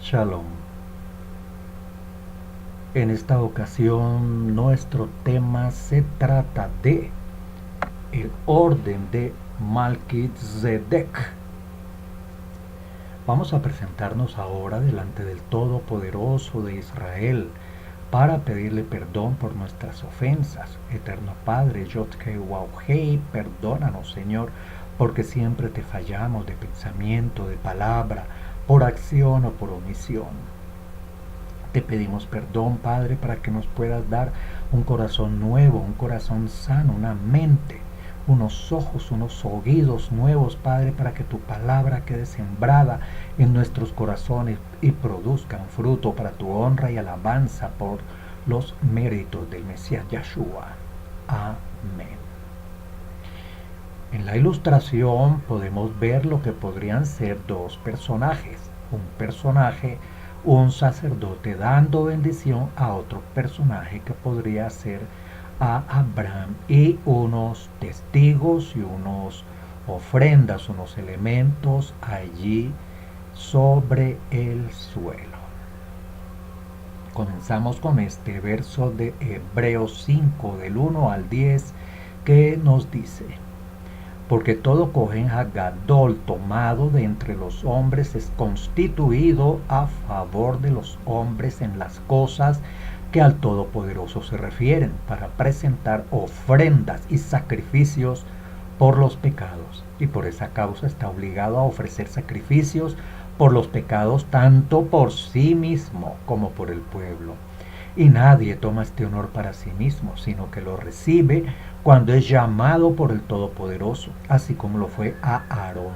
Shalom. En esta ocasión nuestro tema se trata de el orden de Malquitzedek. Vamos a presentarnos ahora delante del Todopoderoso de Israel para pedirle perdón por nuestras ofensas. Eterno Padre, Yod-Heh Waw-Heh, perdónanos, Señor, porque siempre te fallamos de pensamiento, de palabra, por acción o por omisión. Te pedimos perdón, Padre, para que nos puedas dar un corazón nuevo, un corazón sano, una mente, unos ojos, unos oídos nuevos, Padre, para que tu palabra quede sembrada en nuestros corazones y produzcan fruto para tu honra y alabanza por los méritos del Mesías Yahshua. Amén. En la ilustración podemos ver lo que podrían ser dos personajes. Un sacerdote dando bendición a otro personaje que podría ser a Abraham, y unos testigos y unos ofrendas, unos elementos allí sobre el suelo. Comenzamos con este verso de Hebreos 5 del 1 al 10 que nos dice: porque todo Cohen Hagadol tomado de entre los hombres es constituido a favor de los hombres en las cosas que al Todopoderoso se refieren, para presentar ofrendas y sacrificios por los pecados. Y por esa causa está obligado a ofrecer sacrificios por los pecados, tanto por sí mismo como por el pueblo. Y nadie toma este honor para sí mismo, sino que lo recibe cuando es llamado por el Todopoderoso, así como lo fue a Aarón.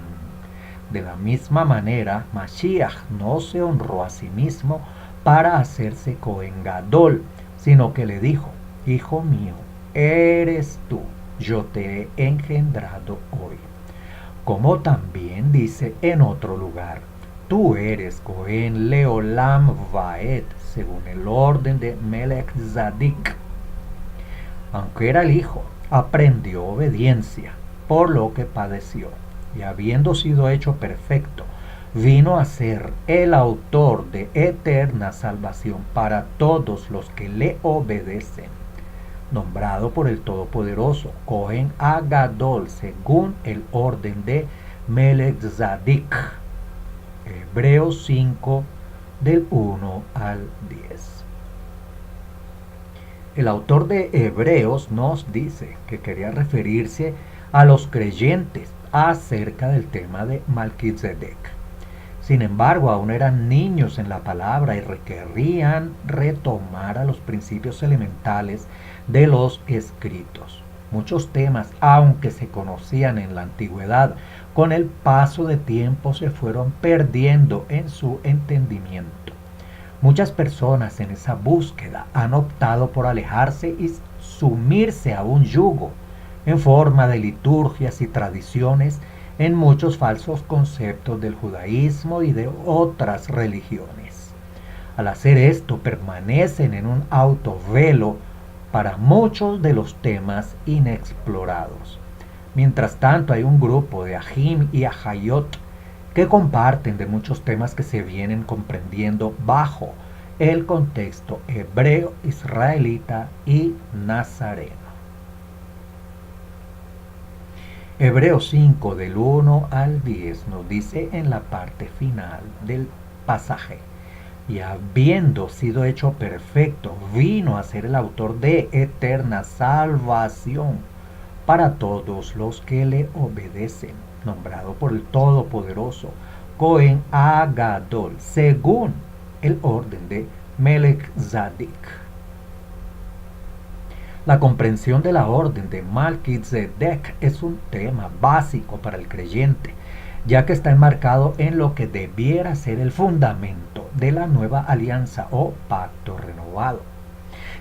De la misma manera, Mashiach no se honró a sí mismo para hacerse Cohen Gadol, sino que le dijo: Hijo mío, eres tú, yo te he engendrado hoy. Como también dice en otro lugar: tú eres Cohen Leolam Vaed, según el orden de Melech Zadik. Aunque era el hijo, aprendió obediencia, por lo que padeció, y habiendo sido hecho perfecto, vino a ser el autor de eterna salvación para todos los que le obedecen, nombrado por el Todopoderoso Cohen Hagadol, según el orden de Melech Zadik. Hebreos 5 del 1 al 10. El autor de Hebreos nos dice que quería referirse a los creyentes acerca del tema de Malquitzedek. Sin embargo, aún eran niños en la palabra y requerían retomar a los principios elementales de los escritos. Muchos temas, aunque se conocían en la antigüedad, con el paso de tiempo se fueron perdiendo en su entendimiento. Muchas personas en esa búsqueda han optado por alejarse y sumirse a un yugo en forma de liturgias y tradiciones en muchos falsos conceptos del judaísmo y de otras religiones. Al hacer esto, permanecen en un autovelo para muchos de los temas inexplorados. Mientras tanto, hay un grupo de Ajim y Ajayot que comparten de muchos temas que se vienen comprendiendo bajo el contexto hebreo, israelita y nazareno. Hebreos 5 del 1 al 10 nos dice en la parte final del pasaje: y habiendo sido hecho perfecto, vino a ser el autor de eterna salvación para todos los que le obedecen, nombrado por el Todopoderoso Cohen Hagadol, según el orden de Melech Zadik. La comprensión de la orden de Malquitzedek es un tema básico para el creyente, ya que está enmarcado en lo que debiera ser el fundamento de la nueva alianza o pacto renovado.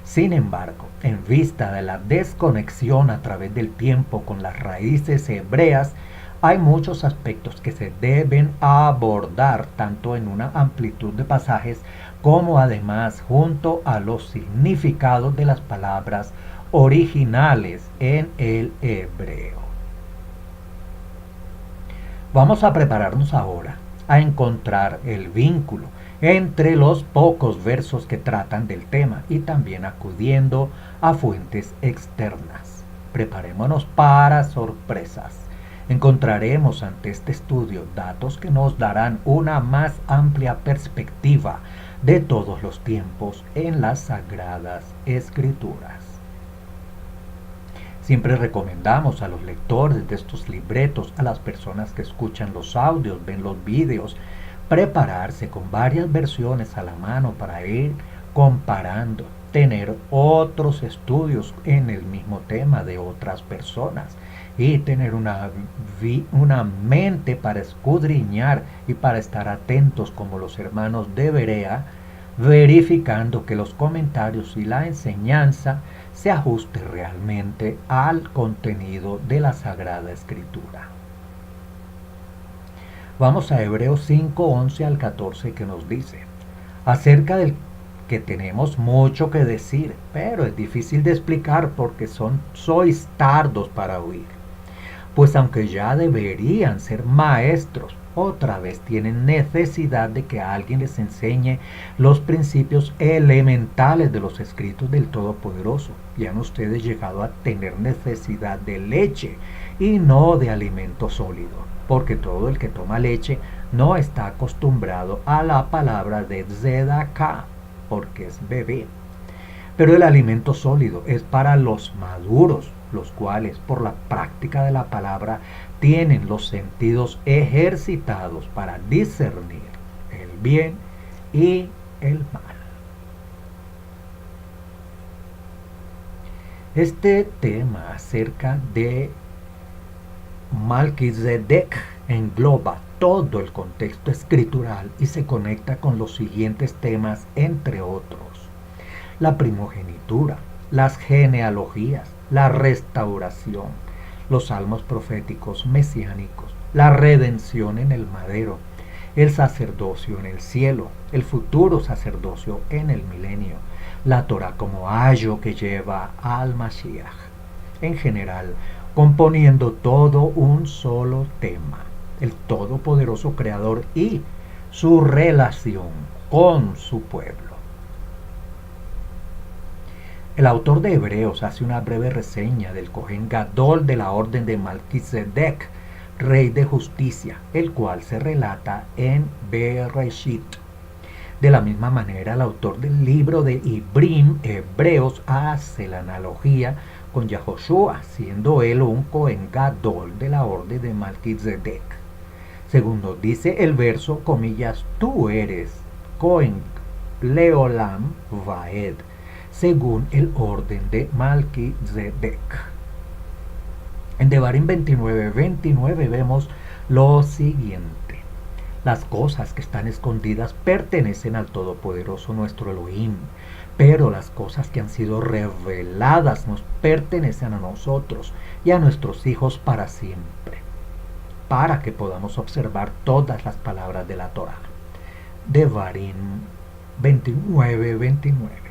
Sin embargo, en vista de la desconexión a través del tiempo con las raíces hebreas, hay muchos aspectos que se deben abordar tanto en una amplitud de pasajes como además junto a los significados de las palabras originales en el hebreo. Vamos a prepararnos ahora a encontrar el vínculo entre los pocos versos que tratan del tema y también acudiendo a fuentes externas. Preparémonos para sorpresas. Encontraremos ante este estudio datos que nos darán una más amplia perspectiva de todos los tiempos en las Sagradas Escrituras. Siempre recomendamos a los lectores de estos libretos, a las personas que escuchan los audios, ven los vídeos, prepararse con varias versiones a la mano para ir comparando, tener otros estudios en el mismo tema de otras personas y tener una mente para escudriñar y para estar atentos como los hermanos de Berea, verificando que los comentarios y la enseñanza se ajuste realmente al contenido de la Sagrada Escritura. Vamos a Hebreos 5, 11 al 14 que nos dice, acerca del que tenemos mucho que decir, pero es difícil de explicar porque sois tardos para oír. Pues aunque ya deberían ser maestros, otra vez tienen necesidad de que alguien les enseñe los principios elementales de los escritos del Todopoderoso. Ya han ustedes llegado a tener necesidad de leche y no de alimento sólido, porque todo el que toma leche no está acostumbrado a la palabra de Zedaká, porque es bebé. Pero el alimento sólido es para los maduros, los cuales por la práctica de la palabra tienen los sentidos ejercitados para discernir el bien y el mal. Este tema acerca de Melquisedec engloba todo el contexto escritural y se conecta con los siguientes temas, entre otros: la primogenitura, las genealogías, la restauración, los salmos proféticos mesiánicos, la redención en el madero, el sacerdocio en el cielo, el futuro sacerdocio en el milenio, la Torah como ayo que lleva al Mashiach. En general, componiendo todo un solo tema, el todopoderoso Creador y su relación con su pueblo. El autor de Hebreos hace una breve reseña del Cohen Gadol de la orden de Melquisedec, rey de justicia, el cual se relata en Bereshit. De la misma manera, el autor del libro de Ibrim, Hebreos, hace la analogía con Yahoshua, siendo él un Cohen Gadol de la orden de Melquisedec. Según nos dice el verso, comillas, tú eres Cohen Leolam Vaed, según el orden de Melquisedec. En Devarim 29:29 vemos lo siguiente: las cosas que están escondidas pertenecen al Todopoderoso nuestro Elohim, pero las cosas que han sido reveladas nos pertenecen a nosotros y a nuestros hijos para siempre, para que podamos observar todas las palabras de la Torah. Devarim 29:29.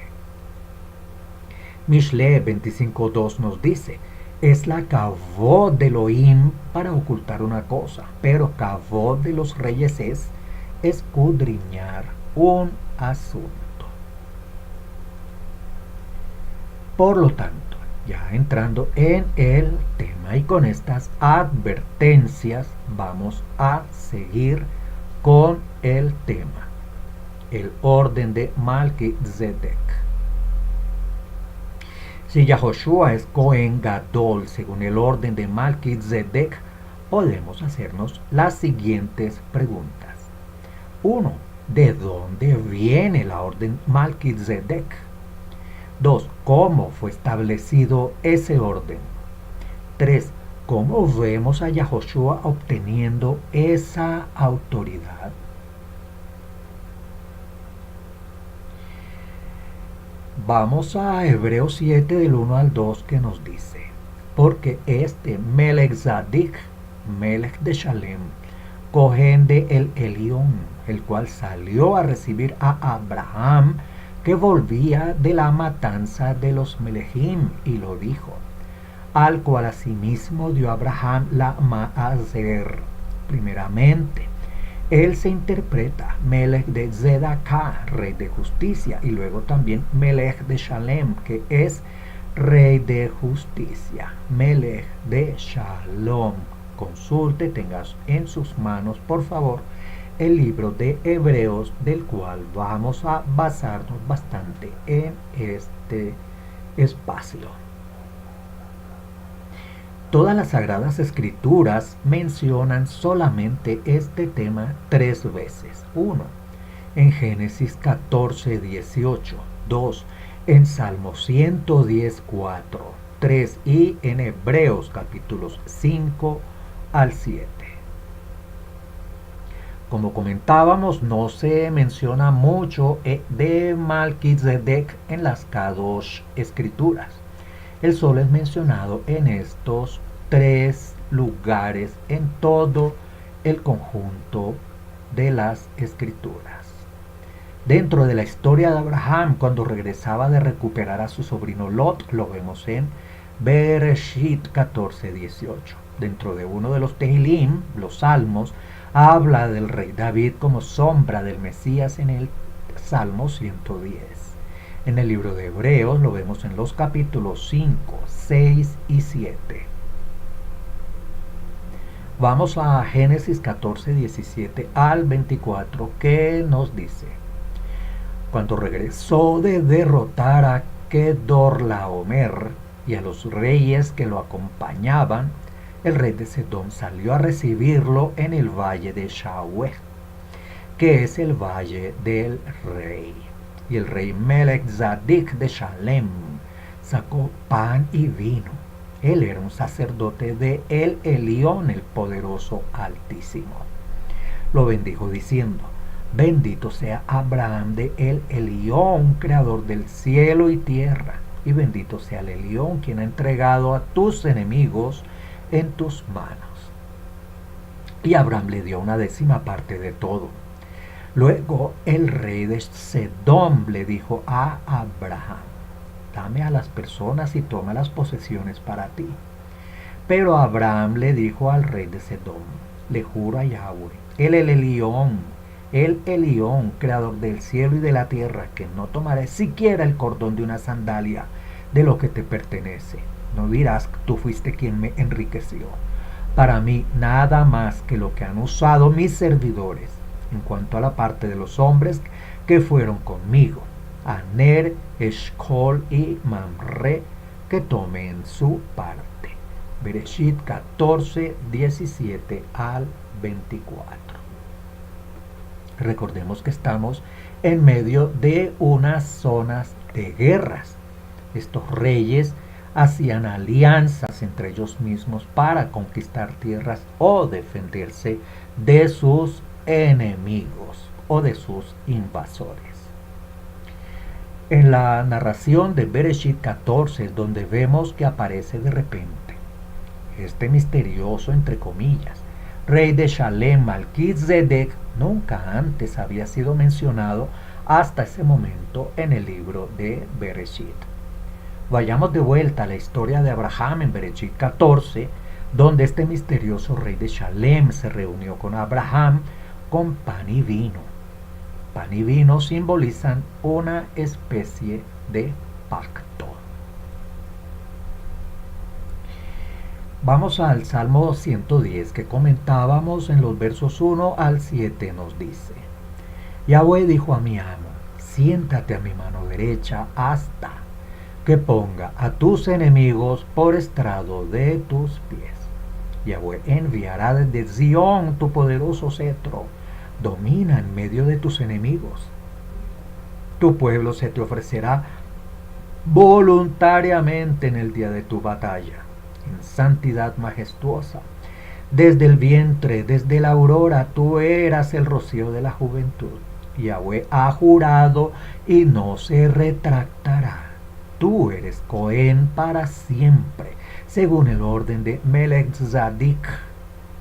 Mishle 25:2 nos dice, es la kavod de Elohim para ocultar una cosa, pero kavod de los reyes es escudriñar un asunto. Por lo tanto, ya entrando en el tema y con estas advertencias, vamos a seguir con el tema, el orden de Melquisedec. Si Yahoshua es Cohen Gadol según el orden de Melquisedec, podemos hacernos las siguientes preguntas. 1. ¿De dónde viene la orden Melquisedec? 2. ¿Cómo fue establecido ese orden? 3. ¿Cómo vemos a Yahoshua obteniendo esa autoridad? Vamos a Hebreos 7 del 1 al 2 que nos dice, porque este Melech Zadik, Melech de Shalem, Cohen de el Elión, el cual salió a recibir a Abraham, que volvía de la matanza de los Melechim, y lo dijo, al cual asimismo dio Abraham la Maaser, primeramente, Él se interpreta Melech de Zedaká, rey de justicia, y luego también Melech de Shalem, que es rey de justicia. Melech de Shalom. Consulte, tengas en sus manos, por favor, el libro de Hebreos, del cual vamos a basarnos bastante en este espacio. Todas las Sagradas Escrituras mencionan solamente este tema 3 veces. 1. En Génesis 14, 18. 2. En Salmo 110, 4. 3. Y en Hebreos capítulos 5 al 7. Como comentábamos, no se menciona mucho de Malquisedec en las Kadosh Escrituras. El sol es mencionado en estos 3 lugares en todo el conjunto de las Escrituras. Dentro de la historia de Abraham, cuando regresaba de recuperar a su sobrino Lot, lo vemos en Bereshit 14, 18. Dentro de uno de los Tehilim, los Salmos, habla del rey David como sombra del Mesías en el Salmo 110. En el libro de Hebreos lo vemos en los capítulos 5, 6 y 7. Vamos a Génesis 14, 17 al 24, que nos dice: cuando regresó de derrotar a Kedorlaomer y a los reyes que lo acompañaban, el rey de Sedom salió a recibirlo en el valle de Shaweh, que es el valle del rey. Y el rey Melech Zadik de Shalem sacó pan y vino. Él era un sacerdote de El Elión, el poderoso Altísimo. Lo bendijo diciendo: bendito sea Abraham de El Elión, creador del cielo y tierra, y bendito sea el Elión, quien ha entregado a tus enemigos en tus manos. Y Abraham le dio una 10ª parte de todo. Luego el rey de Sedom le dijo a Abraham: dame a las personas y toma las posesiones para ti. Pero Abraham le dijo al rey de Sedom: le juro a Yahweh, el Elión, creador del cielo y de la tierra, que no tomaré siquiera el cordón de una sandalia de lo que te pertenece. No dirás: tú fuiste quien me enriqueció. Para mí nada más que lo que han usado mis servidores en cuanto a la parte de los hombres que fueron conmigo, Aner, Eshcol y Mamre, que tomen su parte. Bereshit 14, 17 al 24. Recordemos que estamos en medio de unas zonas de guerras. Estos reyes hacían alianzas entre ellos mismos para conquistar tierras o defenderse de sus enemigos o de sus invasores. En la narración de Bereshit 14 es donde vemos que aparece de repente este misterioso, entre comillas, rey de Shalem, Malquisedec. Nunca antes había sido mencionado hasta ese momento en el libro de Bereshit. Vayamos de vuelta a la historia de Abraham en Bereshit 14, donde este misterioso rey de Shalem se reunió con Abraham con pan y vino. Pan y vino simbolizan una especie de pacto. Vamos al Salmo 110 que comentábamos en los versos 1 al 7. Nos dice: Yahweh dijo a mi amo: siéntate a mi mano derecha hasta que ponga a tus enemigos por estrado de tus pies. Yahweh enviará desde Zión tu poderoso cetro. Domina en medio de tus enemigos. Tu pueblo se te ofrecerá voluntariamente en el día de tu batalla, en santidad majestuosa. Desde el vientre, desde la aurora, tú eras el rocío de la juventud. Yahweh ha jurado y no se retractará. Tú eres Cohen para siempre, según el orden de Melech Zadik.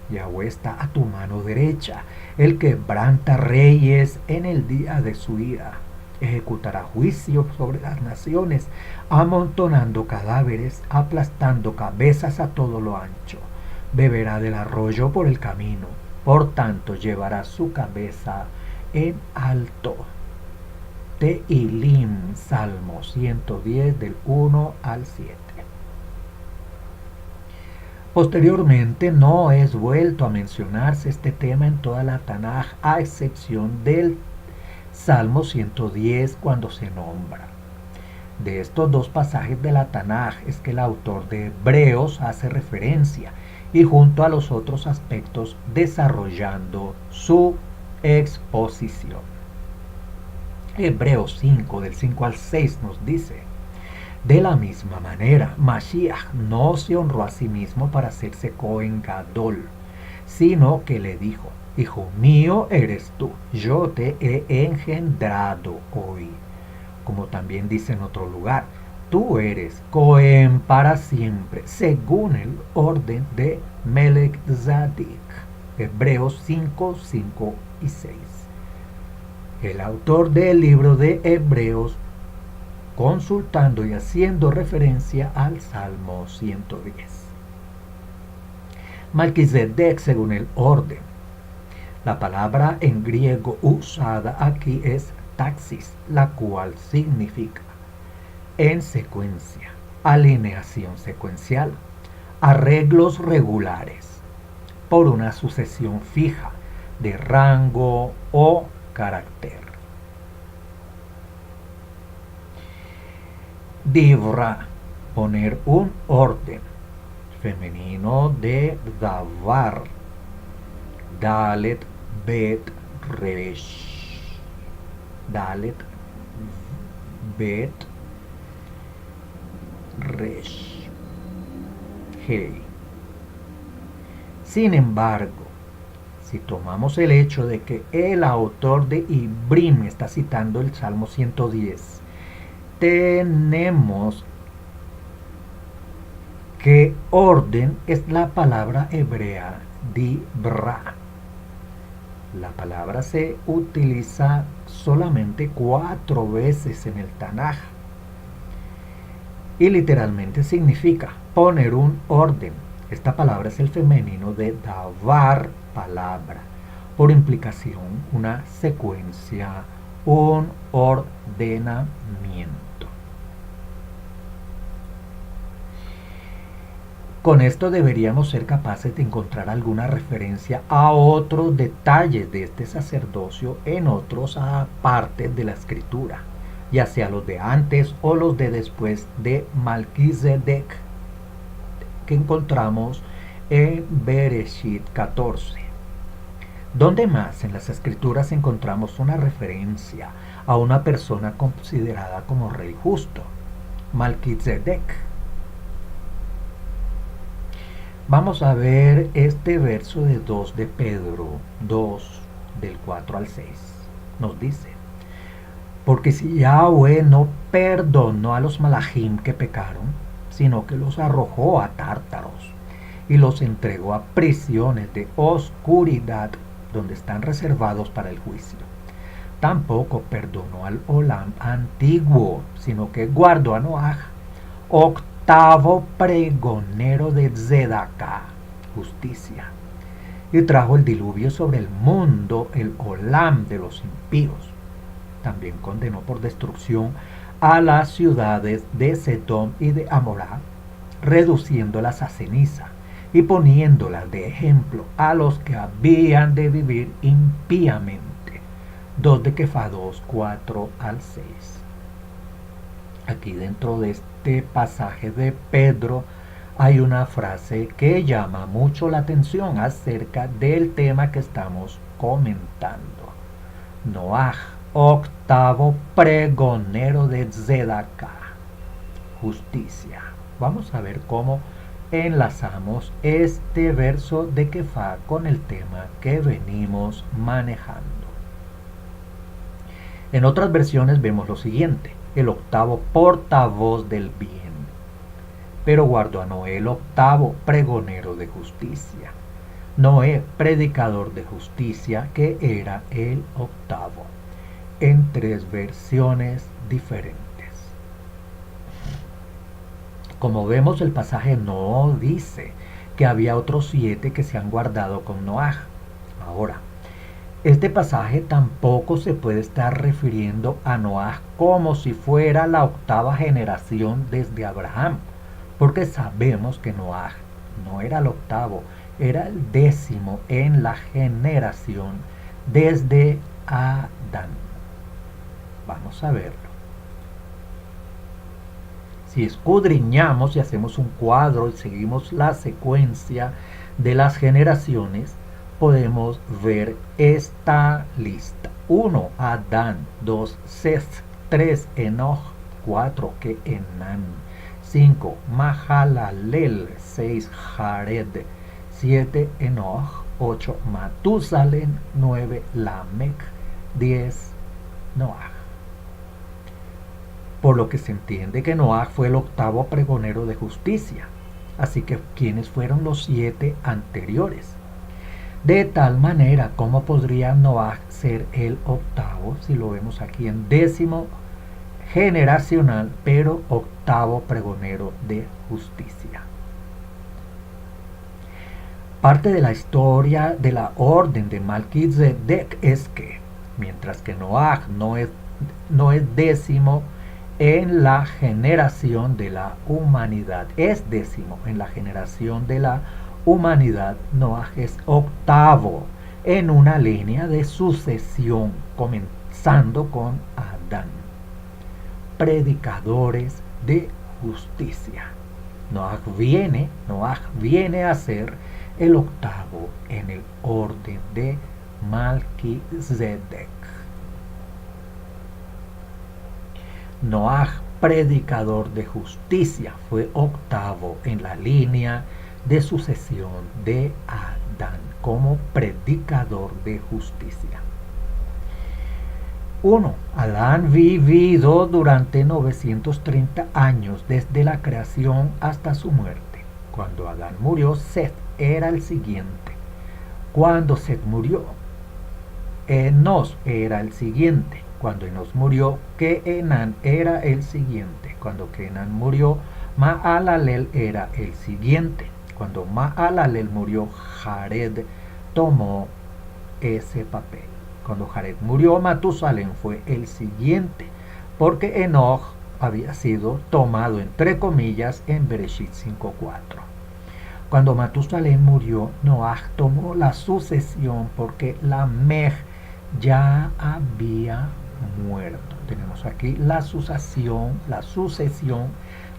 Yahweh está a tu mano derecha. Él quebranta reyes en el día de su ira. Ejecutará juicio sobre las naciones, amontonando cadáveres, aplastando cabezas a todo lo ancho. Beberá del arroyo por el camino, por tanto llevará su cabeza en alto. Tehilim, Salmo 110 del 1 al 7. Posteriormente no es vuelto a mencionarse este tema en toda la Tanaj, a excepción del Salmo 110 cuando se nombra. De estos dos pasajes de la Tanaj es que el autor de Hebreos hace referencia y junto a los otros aspectos desarrollando su exposición. Hebreos 5 del 5 al 6 nos dice: de la misma manera, Mashiach no se honró a sí mismo para hacerse Cohen Gadol, sino que le dijo: Hijo mío eres tú, yo te he engendrado hoy. Como también dice en otro lugar: tú eres Cohen para siempre, según el orden de Melech Zadik. Hebreos 5, 5 y 6. El autor del libro de Hebreos, consultando y haciendo referencia al Salmo 110. Melquisedec según el orden. La palabra en griego usada aquí es taxis, la cual significa en secuencia, alineación secuencial, arreglos regulares, por una sucesión fija de rango o carácter. Divra, poner un orden, femenino de davar, dalet, bet, resh, dalet, bet, resh, hey. Sin embargo, si tomamos el hecho de que el autor de Ibrim está citando el Salmo 110, tenemos que orden es la palabra hebrea dibra. La palabra se utiliza solamente 4 veces en el Tanaj y literalmente significa poner un orden. Esta palabra es el femenino de davar, palabra, por implicación una secuencia, un ordenamiento. Con esto deberíamos ser capaces de encontrar alguna referencia a otros detalles de este sacerdocio en otros partes de la escritura, ya sea los de antes o los de después de Melquisedec, que encontramos en Bereshit 14. ¿Dónde más en las escrituras encontramos una referencia a una persona considerada como rey justo? Melquisedec. Vamos a ver este verso de 2 de Pedro 2 del 4 al 6. Nos dice: porque si Yahweh no perdonó a los malachim que pecaron, sino que los arrojó a tártaros y los entregó a prisiones de oscuridad donde están reservados para el juicio, tampoco perdonó al Olam antiguo, sino que guardó a Noaj, octavo pregonero de Zedaká, justicia, y trajo el diluvio sobre el mundo, el Olam de los impíos. También condenó por destrucción a las ciudades de Sedom y de Amorá, reduciéndolas a ceniza y poniéndolas de ejemplo a los que habían de vivir impíamente. 2 de Kefá 2, 4 al 6. Aquí dentro de este pasaje de Pedro hay una frase que llama mucho la atención acerca del tema que estamos comentando. Noaj, octavo pregonero de Zedaká, justicia. Vamos a ver cómo enlazamos este verso de Kefá con el tema que venimos manejando. En otras versiones vemos lo siguiente: el octavo portavoz del bien, pero guardó a Noé el octavo pregonero de justicia. Noé, predicador de justicia, que era el octavo, en 3 versiones diferentes. Como vemos, el pasaje no dice que había otros 7 que se han guardado con Noaj. Ahora, este pasaje tampoco se puede estar refiriendo a Noaj como si fuera la octava generación desde Abraham, porque sabemos que Noaj no era el octavo, era el 10º en la generación desde Adán. Vamos a verlo. Si escudriñamos y hacemos un cuadro y seguimos la secuencia de las generaciones, podemos ver esta lista. 1. Adán. 2. Seth. 3. Enoch. 4. Kenan. 5. Mahalalel. 6. Jared. 7. Enoch. 8. Matusalén. 9. Lamec. 10. Noaj. Por lo que se entiende que Noaj fue el octavo pregonero de justicia. Así que, ¿quiénes fueron los 7 anteriores? De tal manera, ¿cómo podría Noaj ser el octavo si lo vemos aquí en 10º generacional, pero octavo pregonero de justicia? Parte de la historia de la orden de Melquisedec es que, mientras que Noaj no es 10º en la generación de la humanidad, es 10º en la generación de la humanidad, Noaj es octavo en una línea de sucesión, comenzando con Adán. Predicadores de justicia. Noaj viene a ser el octavo en el orden de Melquisedec. Noaj, predicador de justicia, fue octavo en la línea de sucesión de Adán como predicador de justicia. 1. Adán vivido durante 930 años desde la creación hasta su muerte. Cuando Adán murió, Seth era el siguiente. Cuando Seth murió, Enos era el siguiente. Cuando Enos murió, Kenan era el siguiente. Cuando Kenan murió, Mahalalel era el siguiente. Cuando Mahalalel murió, Jared tomó ese papel. Cuando Jared murió, Matusalén fue el siguiente, porque Enoch había sido tomado entre comillas en Bereshit 5:4. Cuando Matusalén murió, Noaj tomó la sucesión porque Lamec ya había muerto. Tenemos aquí la sucesión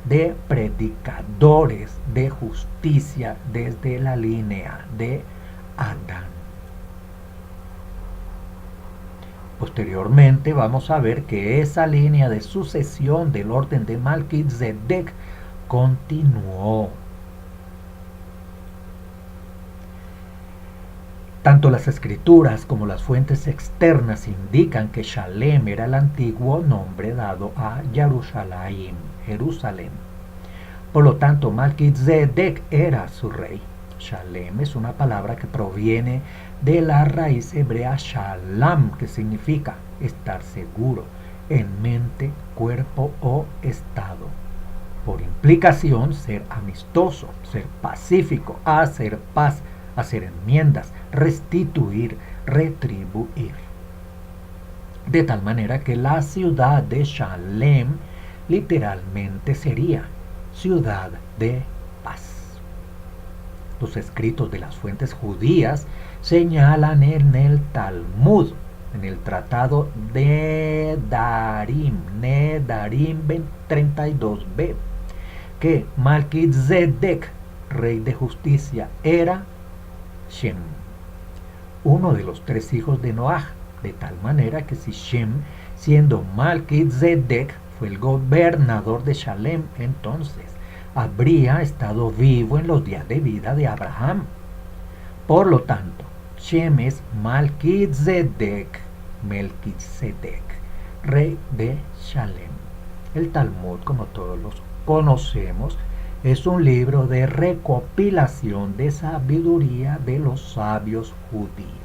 de predicadores de justicia desde la línea de Adán. Posteriormente vamos a ver que esa línea de sucesión del orden de Melquisedec continuó. Tanto las escrituras como las fuentes externas indican que Shalem era el antiguo nombre dado a Jerusalén. Por lo tanto, Melquisedec era su rey. Shalem es una palabra que proviene de la raíz hebrea Shalom, que significa estar seguro en mente, cuerpo o estado. Por implicación, ser amistoso, ser pacífico, hacer paz, hacer enmiendas, restituir, retribuir. De tal manera que la ciudad de Shalem literalmente sería ciudad de paz. Los escritos de las fuentes judías señalan en el Talmud, en el tratado de Nedarim 32b, que Melquisedec, rey de justicia, era Shem, uno de los 3 hijos de Noaj, de tal manera que si Shem, siendo Melquisedec, fue el gobernador de Shalem, entonces habría estado vivo en los días de vida de Abraham. Por lo tanto, Shem es Melquisedec, rey de Shalem. El Talmud, como todos los conocemos, es un libro de recopilación de sabiduría de los sabios judíos.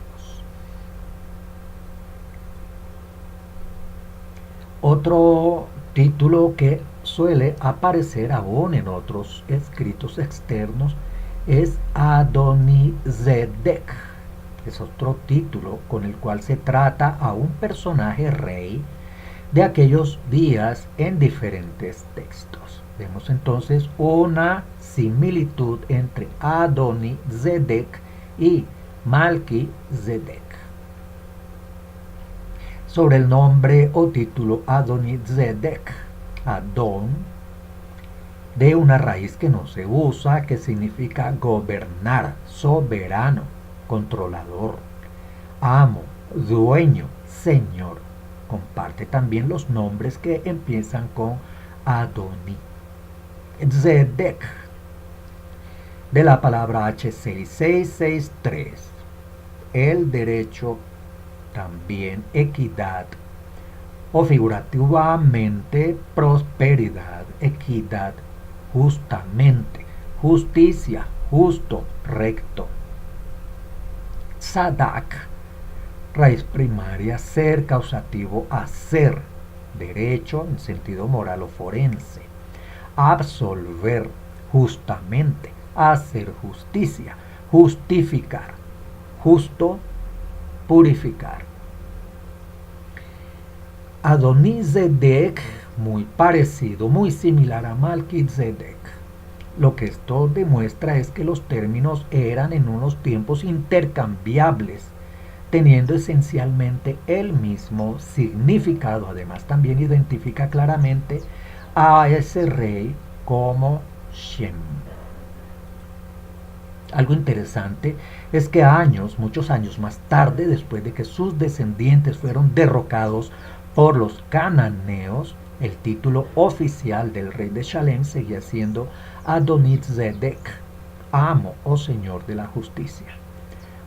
Otro título que suele aparecer aún en otros escritos externos es Adonizedec. Es otro título con el cual se trata a un personaje rey de aquellos días en diferentes textos. Vemos entonces una similitud entre Adoni-Zedek y Malki-Zedek. Sobre el nombre o título Adoni-Zedek, Adon, de una raíz que no se usa, que significa gobernar, soberano, controlador, amo, dueño, señor. Comparte también los nombres que empiezan con Adoni. Zedek, de la palabra H6663, el derecho, también equidad, o figurativamente prosperidad, equidad, justamente, justicia, justo, recto. Sadak, raíz primaria, ser causativo, hacer, derecho en sentido moral o forense. Absolver, justamente, hacer justicia, justificar, justo, purificar. Adoni-Zedek, muy parecido, muy similar a Malki-Zedek. Lo que esto demuestra es que los términos eran en unos tiempos intercambiables, teniendo esencialmente el mismo significado. Además, también identifica claramente a ese rey como Shem. Algo interesante es que muchos años más tarde, después de que sus descendientes fueron derrocados por los cananeos, el título oficial del rey de Shalem seguía siendo Adoni-Zedek, amo o señor de la justicia.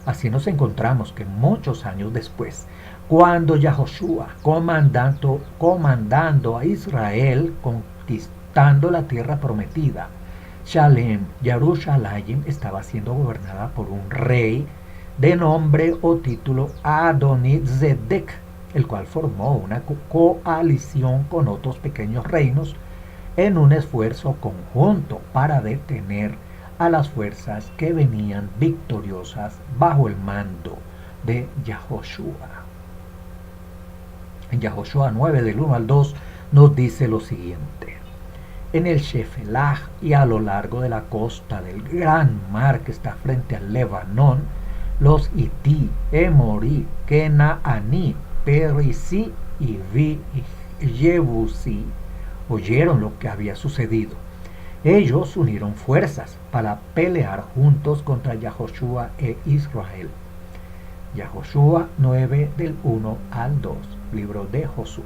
Así nos encontramos que muchos años después, cuando Yahoshua, comandando a Israel, conquistando la tierra prometida, Shalem, Yerushalayim, estaba siendo gobernada por un rey de nombre o título Adoni-Zedek, el cual formó una coalición con otros pequeños reinos en un esfuerzo conjunto para detener a las fuerzas que venían victoriosas bajo el mando de Yahoshua. En Yahoshua 9 del 1 al 2 nos dice lo siguiente: en el Shefelaj y a lo largo de la costa del gran mar que está frente al Lebanón, los Ití, Emorí, Kenaaní, Perisí y Jebusí oyeron lo que había sucedido. Ellos unieron fuerzas para pelear juntos contra Yahoshua e Israel. Yahoshua 9 del 1 al 2, libro de Josué.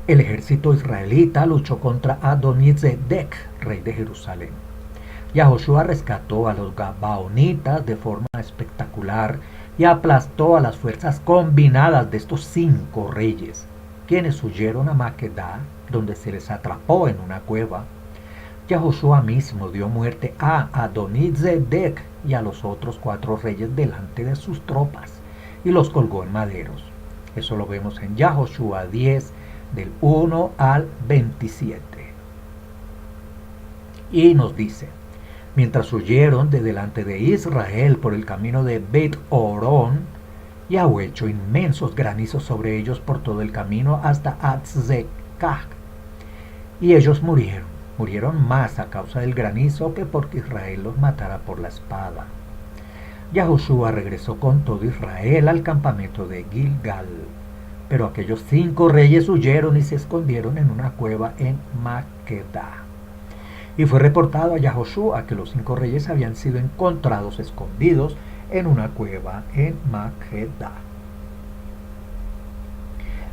El ejército israelita luchó contra Adoni-Zedek, rey de Jerusalén. Yahoshua rescató a los gabaonitas de forma espectacular y aplastó a las fuerzas combinadas de estos 5 reyes, quienes huyeron a Maquedá, donde se les atrapó en una cueva. Yahoshua mismo dio muerte a Adoni-Zedek y a los otros 4 reyes delante de sus tropas y los colgó en maderos. Eso lo vemos en Yahoshua 10 del 1 al 27. Y nos dice: mientras huyeron de delante de Israel por el camino de Bet-Orón, Yahweh echó inmensos granizos sobre ellos por todo el camino hasta Atzekah, y ellos murieron más a causa del granizo que porque Israel los matara por la espada. Yahoshua regresó con todo Israel al campamento de Gilgal, pero aquellos 5 reyes huyeron y se escondieron en una cueva en Maquedá. Y fue reportado a Yahoshua que los 5 reyes habían sido encontrados escondidos en una cueva en Maquedá.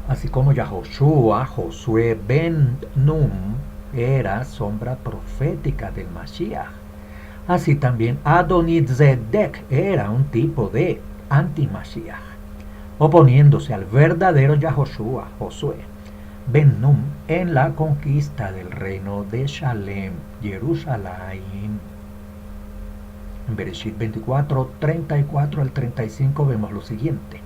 Así como Yahoshua, Josué ben Num era sombra profética del Mashiach, así también Adoni-Zedek era un tipo de anti-Mashiach, oponiéndose al verdadero Yahoshua, Josué ben Num, en la conquista del reino de Shalem, Jerusalén. En Bereshit 24, 34 al 35 vemos lo siguiente: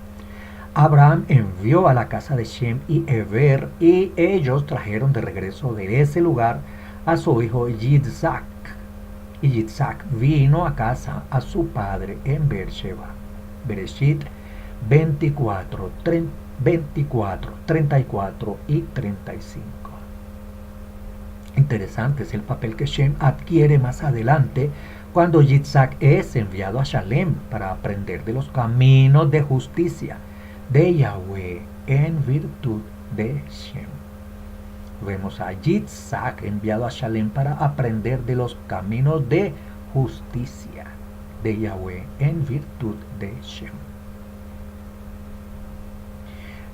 Abraham envió a la casa de Shem y Eber, y ellos trajeron de regreso de ese lugar a su hijo Yitzhak. Y Yitzhak vino a casa a su padre en Beersheba. Bereshit 24, 34 y 35. Interesante es el papel que Shem adquiere más adelante cuando Yitzhak es enviado a Shalem para aprender de los caminos de justicia de Yahweh en virtud de Shem. Vemos a Yitzhak enviado a Shalem para aprender de los caminos de justicia de Yahweh en virtud de Shem.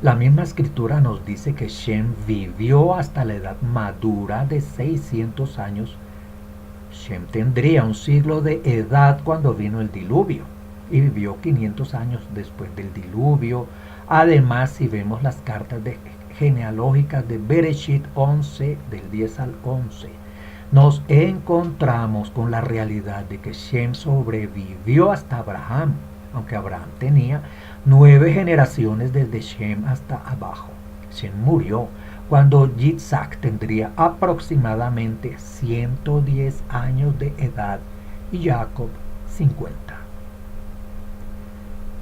La misma escritura nos dice que Shem vivió hasta la edad madura de 600 años. Shem tendría un siglo de edad cuando vino el diluvio y vivió 500 años después del diluvio. Además, si vemos las cartas genealógicas de Bereshit 11, del 10 al 11, nos encontramos con la realidad de que Shem sobrevivió hasta Abraham, aunque Abraham tenía 9 generaciones desde Shem hasta abajo. Shem murió cuando Yitzhak tendría aproximadamente 110 años de edad y Jacob 50.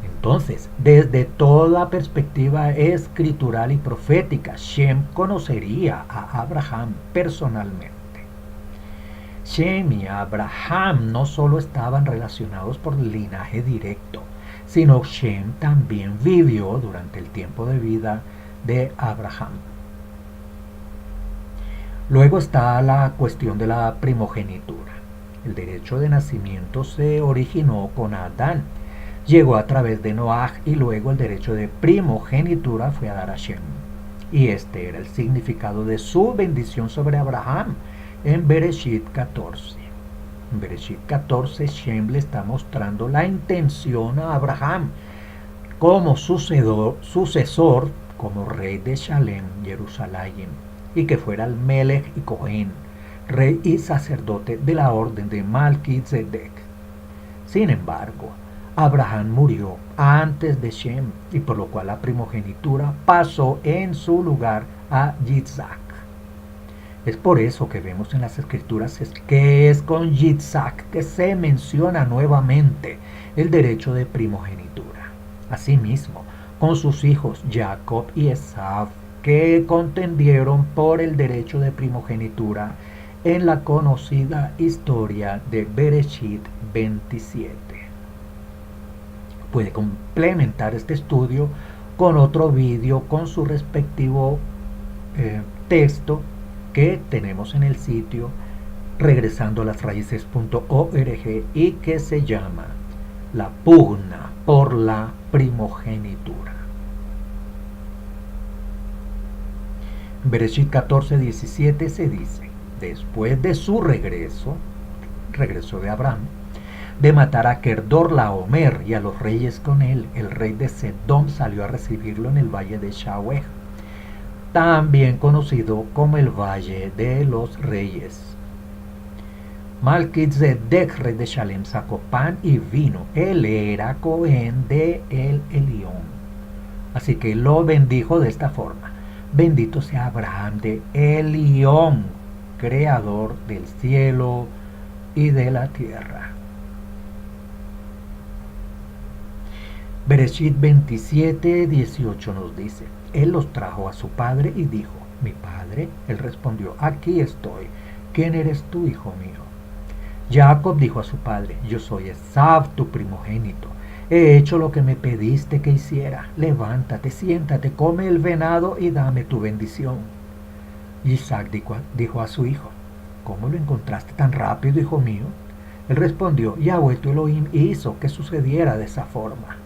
Entonces, desde toda perspectiva escritural y profética, Shem conocería a Abraham personalmente. Shem y Abraham no solo estaban relacionados por linaje directo, sino Shem también vivió durante el tiempo de vida de Abraham. Luego está la cuestión de la primogenitura. El derecho de nacimiento se originó con Adán, llegó a través de Noaj y luego el derecho de primogenitura fue a dar a Shem. Y este era el significado de su bendición sobre Abraham en Bereshit 14. En Bereshit 14, Shem le está mostrando la intención a Abraham como sucesor, como rey de Shalem, Jerusalén, y que fuera el Melech y Cohen, rey y sacerdote de la orden de Malquisedec. Sin embargo, Abraham murió antes de Shem, y por lo cual la primogenitura pasó en su lugar a Yitzhak. Es por eso que vemos en las escrituras que es con Yitzhak que se menciona nuevamente el derecho de primogenitura. Asimismo, con sus hijos Jacob y Esav, que contendieron por el derecho de primogenitura en la conocida historia de Bereshit 27. Puede complementar este estudio con otro vídeo con su respectivo texto que tenemos en el sitio regresando a las raíces.org y que se llama La pugna por la primogenitura. En Bereshit 14:17 se dice: después de su regreso de Abraham, de matar a Kedorlaomer y a los reyes con él, el rey de Sedom salió a recibirlo en el valle de Shaweh, también conocido como el Valle de los Reyes. Malquisedec, rey de Shalem, sacó pan y vino. Él era Cohen de el Elión. Así que lo bendijo de esta forma: bendito sea Abraham de Elión, creador del cielo y de la tierra. Bereshit 27:18 nos dice: él los trajo a su padre y dijo: mi padre. Él respondió: aquí estoy. ¿Quién eres tú, hijo mío? Jacob dijo a su padre: yo soy Esav, tu primogénito. He hecho lo que me pediste que hiciera. Levántate, siéntate, come el venado y dame tu bendición. Isaac dijo a su hijo: ¿cómo lo encontraste tan rápido, hijo mío? Él respondió: Yahweh tu Elohim hizo que sucediera de esa forma.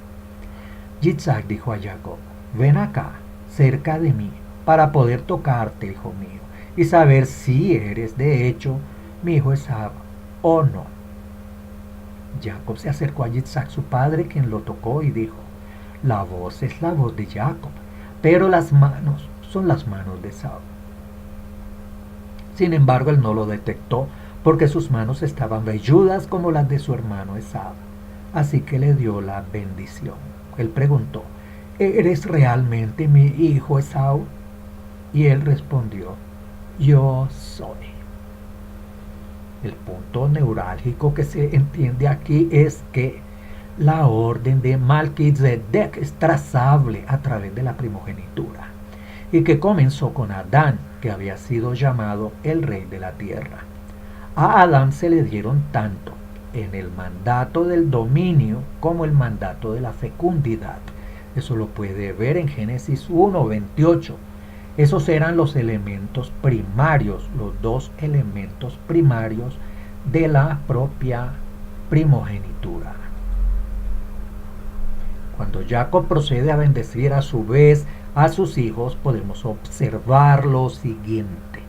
Isaac dijo a Jacob: ven acá, cerca de mí, para poder tocarte, hijo mío, y saber si eres de hecho mi hijo Esaú o no. Jacob se acercó a Yitzhak su padre, quien lo tocó y dijo: la voz es la voz de Jacob, pero las manos son las manos de Esaú. Sin embargo, él no lo detectó porque sus manos estaban velludas como las de su hermano Esaú. Así que le dio la bendición. Él preguntó: ¿eres realmente mi hijo Esaú? Y él respondió: yo soy. El punto neurálgico que se entiende aquí es que la orden de Melquisedec es trazable a través de la primogenitura y que comenzó con Adán, que había sido llamado el rey de la tierra. A Adán se le dieron tanto en el mandato del dominio como el mandato de la fecundidad. Eso lo puede ver en Génesis 1:28. Esos eran los elementos primarios, los dos elementos primarios de la propia primogenitura. Cuando Jacob procede a bendecir a su vez a sus hijos, podemos observar lo siguiente.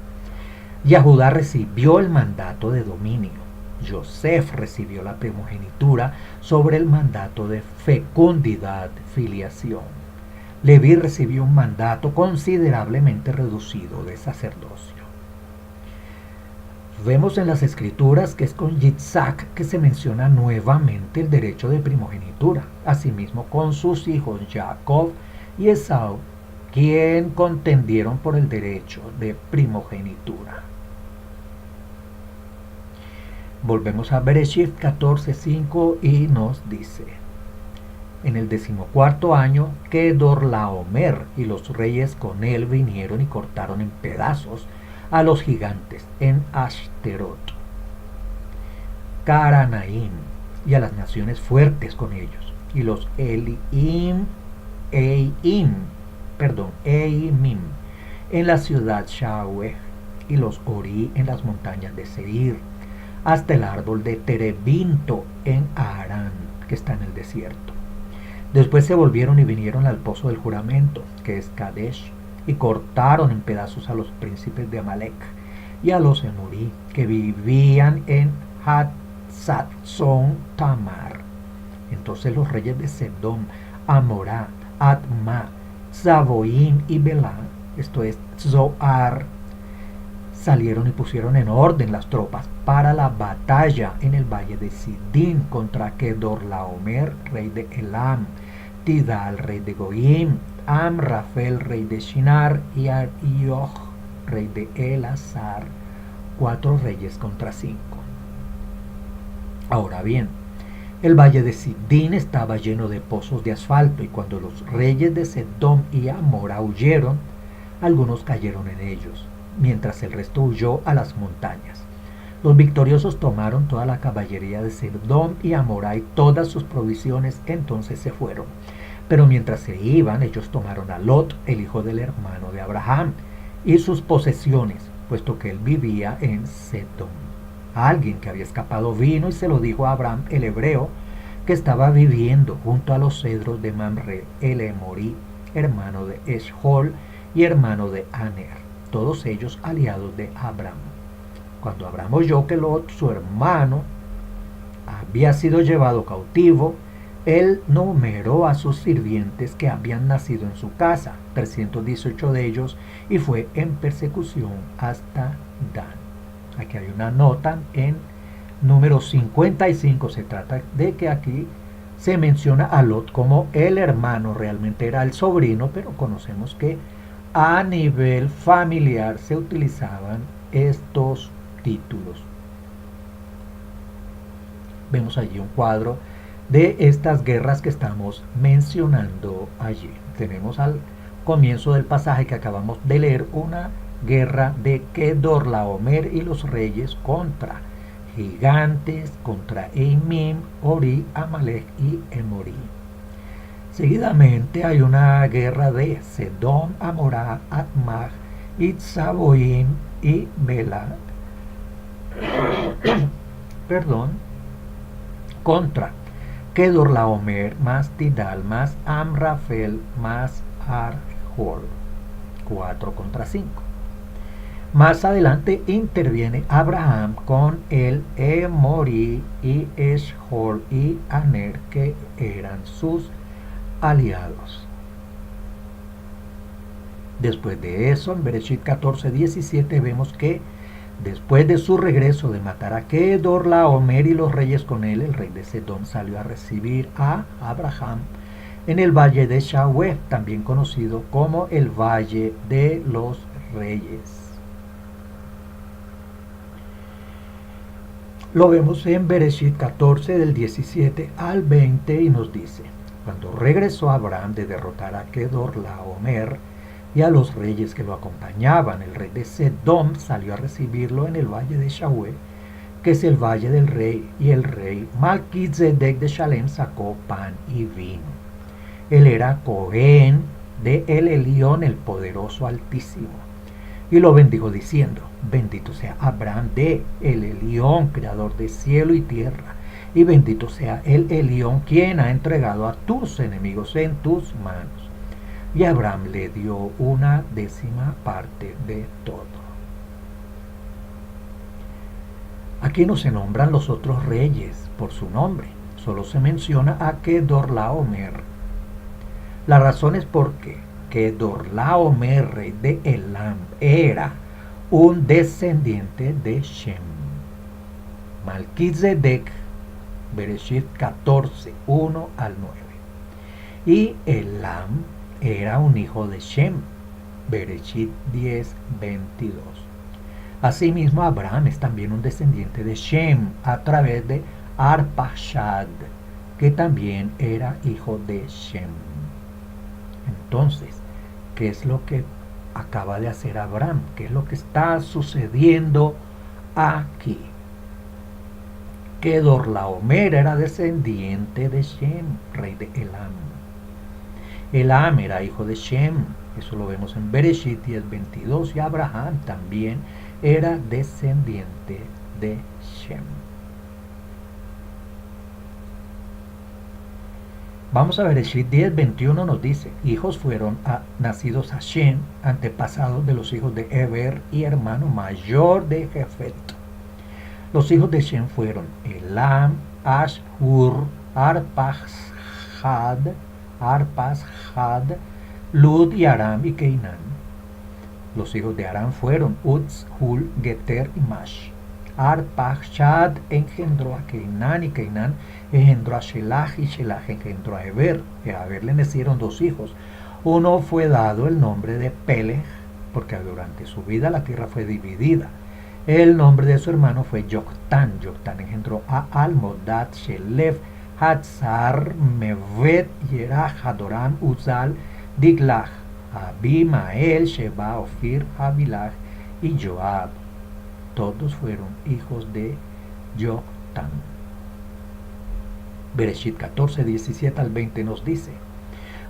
Judá recibió el mandato de dominio. Joseph recibió la primogenitura sobre el mandato de fecundidad, filiación. Leví recibió un mandato considerablemente reducido de sacerdocio. Vemos en las escrituras que es con Yitzhak que se menciona nuevamente el derecho de primogenitura, asimismo con sus hijos Jacob y Esaú, quien contendieron por el derecho de primogenitura. Volvemos a Bereshit 14:5 y nos dice: en el 14º año, Kedorlaomer y los reyes con él vinieron y cortaron en pedazos a los gigantes en Ashterot, Caranaim y a las naciones fuertes con ellos, y los Eimim en la ciudad Shaweh, y los Ori en las montañas de Seir, hasta el árbol de Terebinto en Harán, que está en el desierto. Después se volvieron y vinieron al pozo del juramento, que es Kadesh, y cortaron en pedazos a los príncipes de Amalek y a los Emorí, que vivían en Hatzatzon Tamar. Entonces los reyes de Sedom, Amorá, Adma, Zaboim y Belá, esto es Zoar, salieron y pusieron en orden las tropas para la batalla en el valle de Sidín contra Kedorlaomer, rey de Elam, Tidal, rey de Goyim, Amrafel, rey de Shinar, y Arioch, rey de Elazar, 4 reyes contra 5. Ahora bien, el valle de Sidín estaba lleno de pozos de asfalto, y cuando los reyes de Sedom y Amora huyeron, algunos cayeron en ellos, mientras el resto huyó a las montañas. Los victoriosos tomaron toda la caballería de Sedom y Amorá y todas sus provisiones, entonces se fueron. Pero mientras se iban, ellos tomaron a Lot, el hijo del hermano de Abraham, y sus posesiones, puesto que él vivía en Sedom. Alguien que había escapado vino y se lo dijo a Abraham, el hebreo, que estaba viviendo junto a los cedros de Mamre, el Emorí, hermano de Eshol y hermano de Aner, todos ellos aliados de Abraham. Cuando Abraham oyó que Lot, su hermano, había sido llevado cautivo, él numeró a sus sirvientes que habían nacido en su casa, 318 de ellos, y fue en persecución hasta Dan. Aquí hay una nota en número 55, se trata de que aquí se menciona a Lot como el hermano, realmente era el sobrino, pero conocemos que a nivel familiar se utilizaban estos títulos. Vemos allí un cuadro de estas guerras que estamos mencionando allí. Tenemos al comienzo del pasaje que acabamos de leer una guerra de Kedorlaomer y los reyes contra gigantes, contra Eimim, Ori, Amalek y Emorí. Seguidamente hay una guerra de Sedom, Amorá, Admah, Itzaboim y Bela contra Kedorlaomer más Tidal más Amrafel más Arjol, 4 contra 5. Más adelante interviene Abraham con el Emorí y Eshol y Aner, que eran sus aliados. Después de eso, en Bereshit 14:17 vemos que después de su regreso de matar a Kedorlaomer y los reyes con él, el rey de Sedom salió a recibir a Abraham en el valle de Shaweh, también conocido como el Valle de los Reyes. Lo vemos en Bereshit 14 del 17 al 20 y nos dice, cuando regresó Abraham de derrotar a Kedorlaomer y a los reyes que lo acompañaban, el rey de Sedom salió a recibirlo en el valle de Shawé, que es el valle del rey, y el rey Malquizedec de Shalem sacó pan y vino. Él era Cohen de El Elión, el poderoso Altísimo. Y lo bendijo diciendo, bendito sea Abraham de El Elión, creador de cielo y tierra, y bendito sea el Elión, quien ha entregado a tus enemigos en tus manos. Y Abraham le dio 1/10 de todo. Aquí no se nombran los otros reyes por su nombre, solo se menciona a Kedorlaomer. La razón es porque Kedorlaomer, rey de Elam, era un descendiente de Shem. Malquizedec, Bereshit 14, 1 al 9. Y Elam era un hijo de Shem, Bereshit 10, 22. Asimismo, Abraham es también un descendiente de Shem a través de Arpachshad, que también era hijo de Shem. Entonces, ¿qué es lo que acaba de hacer Abraham? ¿Qué es lo que está sucediendo aquí? Kedorlaomer era descendiente de Shem, rey de Elam. Elam era hijo de Shem, eso lo vemos en Bereshit 10:22, y Abraham también era descendiente de Shem. Vamos a Bereshit 10:21, nos dice, hijos fueron nacidos a Shem, antepasados de los hijos de Eber y hermano mayor de Jefet. Los hijos de Shem fueron Elam, Ashur, Arpachshad, Lud y Aram y Keinán. Los hijos de Aram fueron Uz, Hul, Geter y Mash. Arpachshad engendró a Keinán y Keinán engendró a Shelach y Shelach engendró a Eber. Y a Eber le nacieron 2 hijos. Uno fue dado el nombre de Peleg, porque durante su vida la tierra fue dividida. El nombre de su hermano fue Yoctán. Yoctán engendró a Almodad, Shelef, Hatzar, Mevet, Yerah, Hadoram, Uzal, Diglach, Abimael, Sheba, Ofir, Habilach y Joab. Todos fueron hijos de Yoctán. Bereshit 14, 17 al 20 nos dice,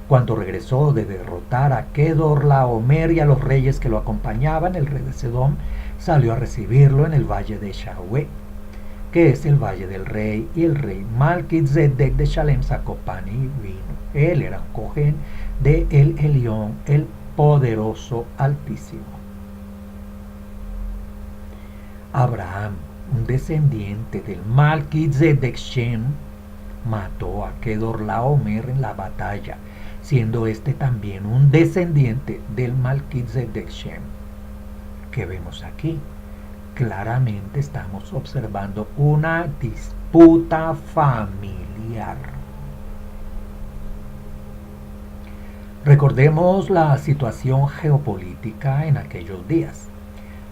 cuando regresó de derrotar a Kedorlaomer y a los reyes que lo acompañaban, el rey de Sedom salió a recibirlo en el valle de Shawé, que es el valle del rey, y el rey Malquizedec de Shalem sacó pan y vino. Él era un Cohen de El Elión, el poderoso Altísimo. Abraham, un descendiente del Malquizedec Shem, mató a Kedorlaomer en la batalla, siendo este también un descendiente del Malquizedec Shem. ¿Qué vemos aquí? Claramente estamos observando una disputa familiar. Recordemos la situación geopolítica en aquellos días.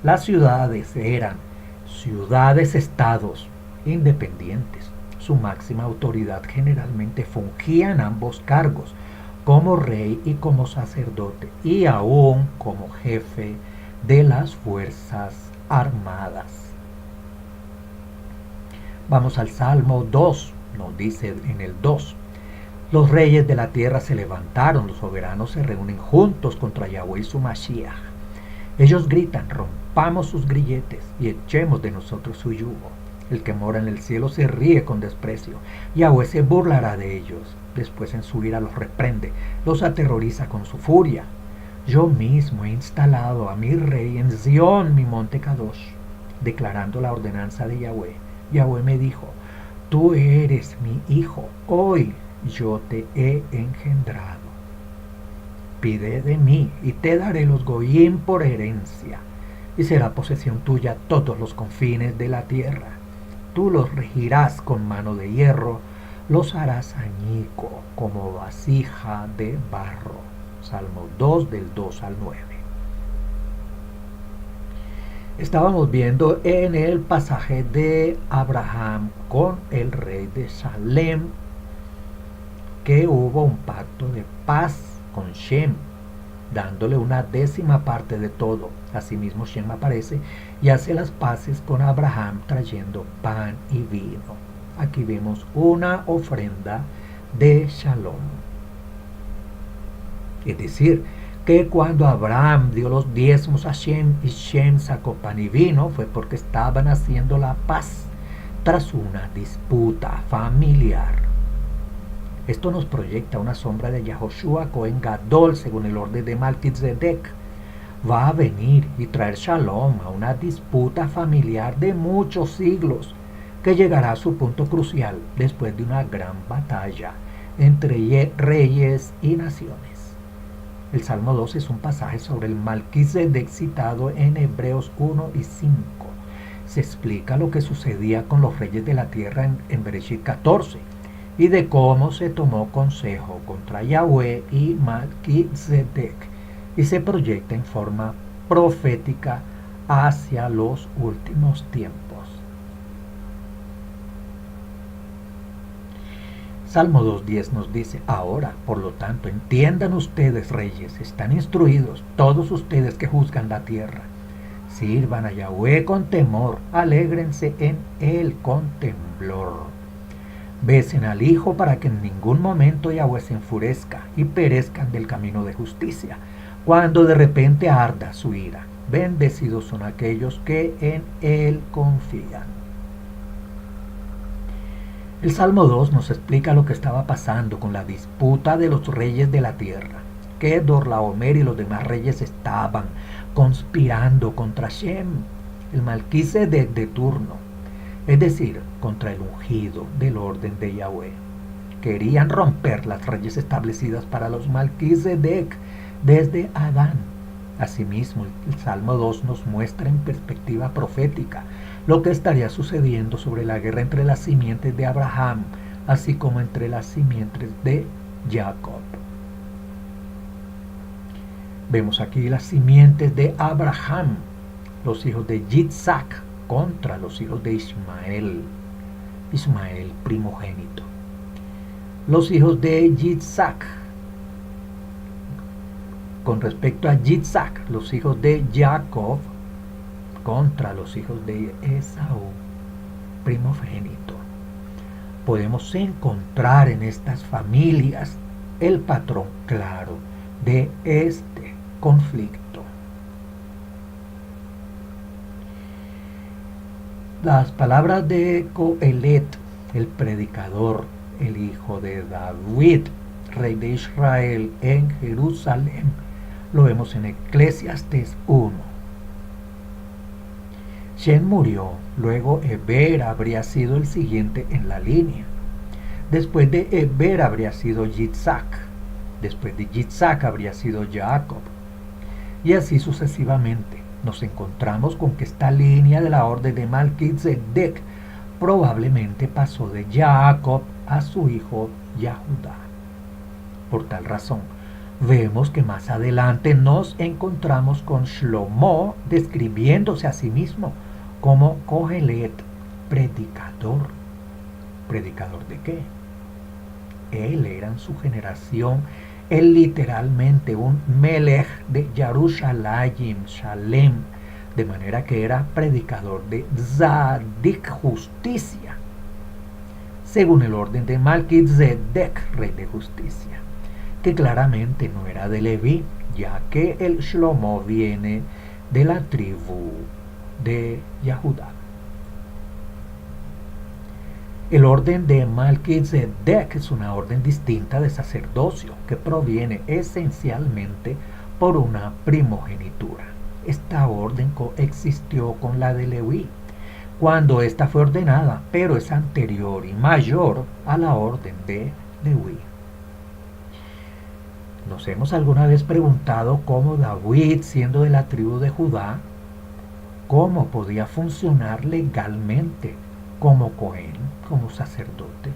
Las ciudades eran ciudades-estados independientes. Su máxima autoridad generalmente fungía en ambos cargos, como rey y como sacerdote, y aún como jefe de las fuerzas armadas. Vamos al Salmo 2, nos dice en el 2, los reyes de la tierra se levantaron, los soberanos se reúnen juntos contra Yahweh y su Mashiach. Ellos gritan, rompamos sus grilletes y echemos de nosotros su yugo. El que mora en el cielo se ríe con desprecio. Yahweh se burlará de ellos. Después en su ira los reprende, los aterroriza con su furia. Yo mismo he instalado a mi rey en Zion, mi monte Kadosh, declarando la ordenanza de Yahweh. Yahweh me dijo, tú eres mi hijo, hoy yo te he engendrado. Pide de mí y te daré los goyim por herencia, y será posesión tuya todos los confines de la tierra. Tú los regirás con mano de hierro, los harás añico como vasija de barro. Salmo 2 del 2 al 9. Estábamos viendo en el pasaje de Abraham con el rey de Salem que hubo un pacto de paz con Shem, dándole una décima parte de todo. Asimismo, Shem aparece y hace las paces con Abraham trayendo pan y vino. Aquí vemos una ofrenda de Shalom. Es decir, que cuando Abraham dio los diezmos a Shem y Shem sacó pan y vino, fue porque estaban haciendo la paz tras una disputa familiar. Esto nos proyecta una sombra de Yahoshua Cohen Gadol según el orden de Malquitzedek. Va a venir y traer Shalom a una disputa familiar de muchos siglos que llegará a su punto crucial después de una gran batalla entre reyes y naciones. El Salmo 2 es un pasaje sobre el Malquisedec citado en Hebreos 1 y 5. Se explica lo que sucedía con los reyes de la tierra en Bereshit 14 y de cómo se tomó consejo contra Yahweh y Malquisedec y se proyecta en forma profética hacia los últimos tiempos. Salmo 2.10 nos dice: ahora, por lo tanto, entiendan ustedes, reyes, están instruidos, todos ustedes que juzgan la tierra. Sirvan a Yahweh con temor, alégrense en él con temblor. Besen al Hijo para que en ningún momento Yahweh se enfurezca y perezcan del camino de justicia, cuando de repente arda su ira. Bendecidos son aquellos que en él confían. El Salmo 2 nos explica lo que estaba pasando con la disputa de los reyes de la tierra, que Dorlaomer y los demás reyes estaban conspirando contra Shem, el Malquisedec de turno, es decir, contra el ungido del orden de Yahweh. Querían romper las leyes establecidas para los Malquisedec desde Adán. Asimismo, el Salmo 2 nos muestra en perspectiva profética lo que estaría sucediendo sobre la guerra entre las simientes de Abraham, así como entre las simientes de Jacob. Vemos aquí las simientes de Abraham, los hijos de Yitzhak contra los hijos de Ismael, Ismael primogénito. Los hijos de Yitzhak con respecto a Yitzhak, los hijos de Jacob contra los hijos de Esaú, primogénito. Podemos encontrar en estas familias el patrón claro de este conflicto. Las palabras de Coelet, el predicador, el hijo de David, rey de Israel en Jerusalén, lo vemos en Eclesiastes 1. Shem murió, luego Eber habría sido el siguiente en la línea. Después de Eber habría sido Yitzhak. Después de Yitzhak habría sido Jacob. Y así sucesivamente. Nos encontramos con que esta línea de la orden de Malquisedec probablemente pasó de Jacob a su hijo Yahudá. Por tal razón, vemos que más adelante nos encontramos con Shlomo describiéndose a sí mismo como Cohelet, predicador. ¿Predicador de qué? Él era en su generación, él literalmente un Melech de Yarushalayim, Shalem, de manera que era predicador de Zadik, justicia, según el orden de Malquisedec, rey de justicia, que claramente no era de Leví, ya que el Shlomo viene de la tribu de Yahudá. El orden de Malquisedec es una orden distinta de sacerdocio que proviene esencialmente por una primogenitura. Esta orden coexistió con la de Leví cuando ésta fue ordenada, pero es anterior y mayor a la orden de Leví. ¿Nos hemos alguna vez preguntado cómo David, siendo de la tribu de Judá, cómo podía funcionar legalmente como Cohen, como sacerdote?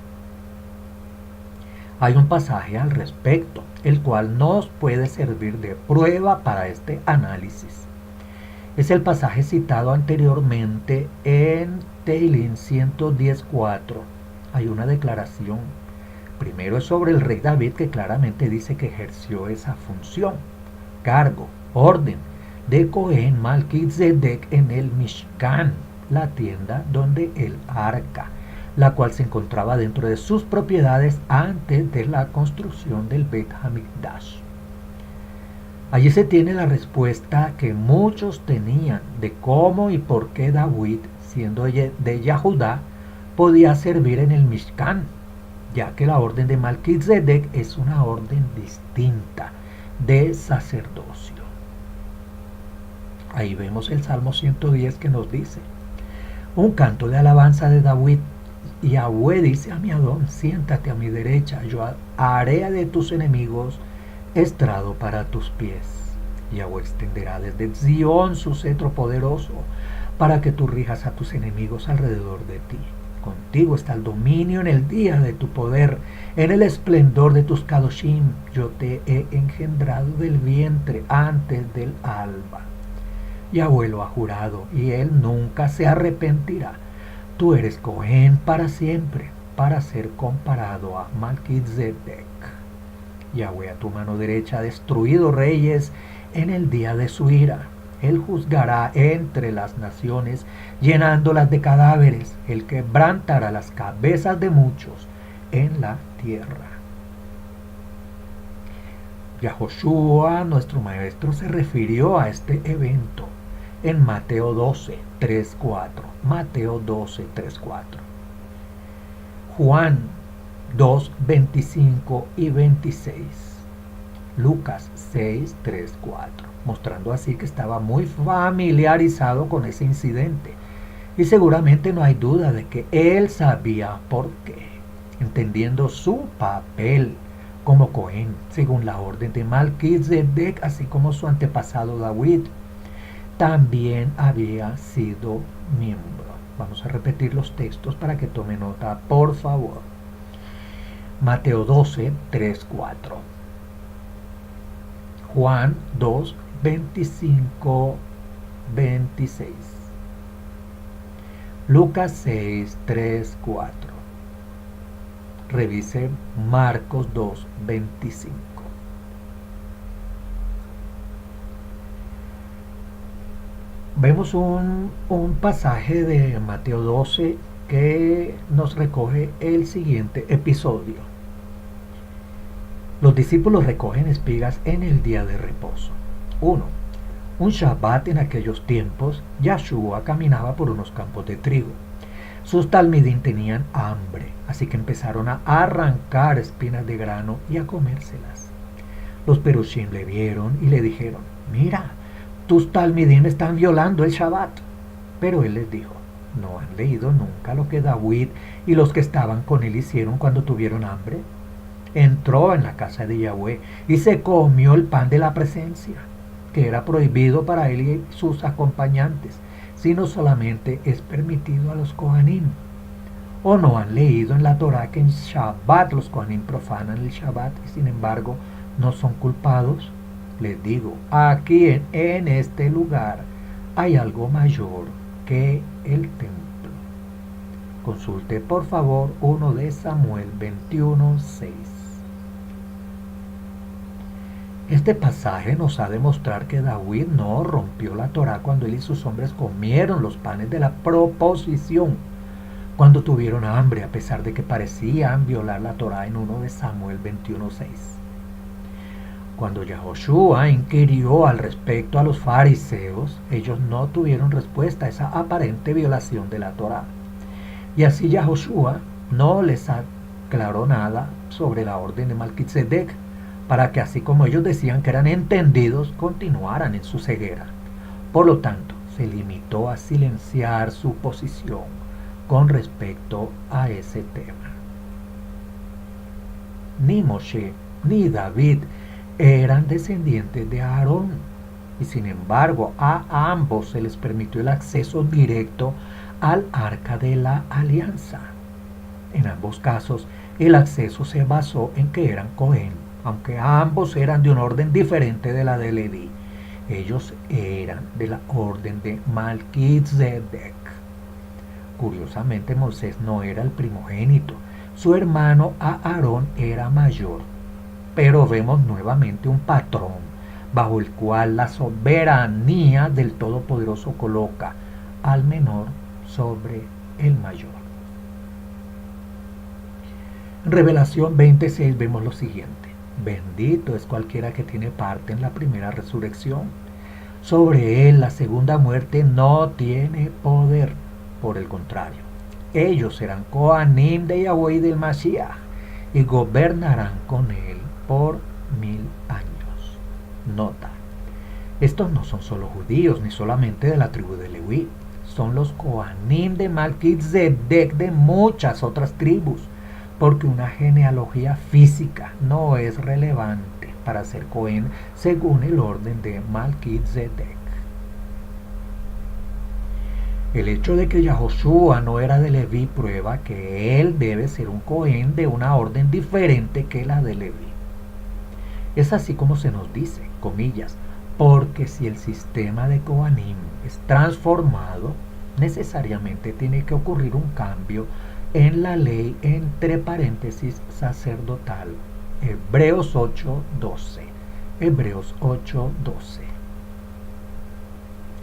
Hay un pasaje al respecto, el cual nos puede servir de prueba para este análisis. Es el pasaje citado anteriormente en Tehilim 110.4. Hay una declaración. Primero es sobre el rey David, que claramente dice que ejerció esa función, cargo, orden de Cohen Malquisedec en el Mishkan, la tienda donde el arca, la cual se encontraba dentro de sus propiedades antes de la construcción del Bet Hamikdash. Allí se tiene la respuesta que muchos tenían de cómo y por qué David, siendo de Yahudá, podía servir en el Mishkan, ya que la orden de Malquisedec es una orden distinta de sacerdocio. Ahí vemos el Salmo 110 que nos dice: un canto de alabanza de David. Yahweh dice a mi Adón: siéntate a mi derecha, yo haré de tus enemigos estrado para tus pies. Yahweh extenderá desde Sión su cetro poderoso, para que tú rijas a tus enemigos alrededor de ti. Contigo está el dominio en el día de tu poder, en el esplendor de tus kadoshim. Yo te he engendrado del vientre antes del alba. Yahweh lo ha jurado, y él nunca se arrepentirá. Tú eres Cohen para siempre, para ser comparado a Malquisedec. Yahweh a tu mano derecha ha destruido reyes en el día de su ira. Él juzgará entre las naciones, llenándolas de cadáveres. Él quebrantará las cabezas de muchos en la tierra. Yahoshua, nuestro maestro, se refirió a este evento en Mateo 12, 3, 4. Mateo 12, 3, 4. Juan 2, 25 y 26. Lucas 6, 3, 4. Mostrando así que estaba muy familiarizado con ese incidente. Y seguramente no hay duda de que él sabía por qué, entendiendo su papel como Cohen, según la orden de Malquisedec, así como su antepasado David también había sido miembro. Vamos a repetir los textos para que tome nota, por favor. Mateo 12, 3, 4. Juan 2, 25, 26. Lucas 6, 3, 4. Revise Marcos 2, 25. Vemos un pasaje de Mateo 12 que nos recoge el siguiente episodio. Los discípulos recogen espigas en el día de reposo. 1. Un Shabbat en aquellos tiempos, Yahshua caminaba por unos campos de trigo. Sus talmidín tenían hambre, así que empezaron a arrancar espinas de grano y a comérselas. Los perushim le vieron y le dijeron: mira, tus talmidín están violando el Shabbat. Pero él les dijo: ¿no han leído nunca lo que David y los que estaban con él hicieron cuando tuvieron hambre? Entró en la casa de Yahweh y se comió el pan de la presencia, que era prohibido para él y sus acompañantes, sino solamente es permitido a los Kohanim. ¿O no han leído en la Torá que en Shabbat los Kohanim profanan el Shabbat y sin embargo no son culpados? Les digo, aquí en este lugar hay algo mayor que el templo. Consulte por favor 1 de Samuel 21, 6. Este pasaje nos ha de mostrar que David no rompió la Torá cuando él y sus hombres comieron los panes de la proposición, cuando tuvieron hambre, a pesar de que parecían violar la Torá en 1 de Samuel 21, 6. Cuando Yahoshua inquirió al respecto a los fariseos, ellos no tuvieron respuesta a esa aparente violación de la Torá. Y así Yahoshua no les aclaró nada sobre la orden de Malquisedec, para que así como ellos decían que eran entendidos, continuaran en su ceguera. Por lo tanto, se limitó a silenciar su posición con respecto a ese tema. Ni Moshe ni David eran descendientes de Aarón, y sin embargo a ambos se les permitió el acceso directo al arca de la alianza. En ambos casos, el acceso se basó en que eran Cohen, aunque ambos eran de un orden diferente de la de Leví. Ellos eran de la orden de Malquisedec. Curiosamente, Moisés no era el primogénito. Su hermano Aarón era mayor. Pero vemos nuevamente un patrón bajo el cual la soberanía del Todopoderoso coloca al menor sobre el mayor. En Revelación 26 vemos lo siguiente: bendito es cualquiera que tiene parte en la primera resurrección. Sobre él la segunda muerte no tiene poder. Por el contrario, ellos serán Kohanim de Yahweh y del Mashiach y gobernarán con él por 1000 años. Nota: estos no son solo judíos ni solamente de la tribu de Leví, son los Kohanim de Malquisedec de muchas otras tribus, porque una genealogía física no es relevante para ser Cohen según el orden de Malquisedec. El hecho de que Yahoshua no era de Leví prueba que él debe ser un Cohen de una orden diferente que la de Leví. Es así como se nos dice, comillas, porque si el sistema de Kohanim es transformado, necesariamente tiene que ocurrir un cambio en la ley entre paréntesis sacerdotal. Hebreos 8:12. Hebreos 8:12.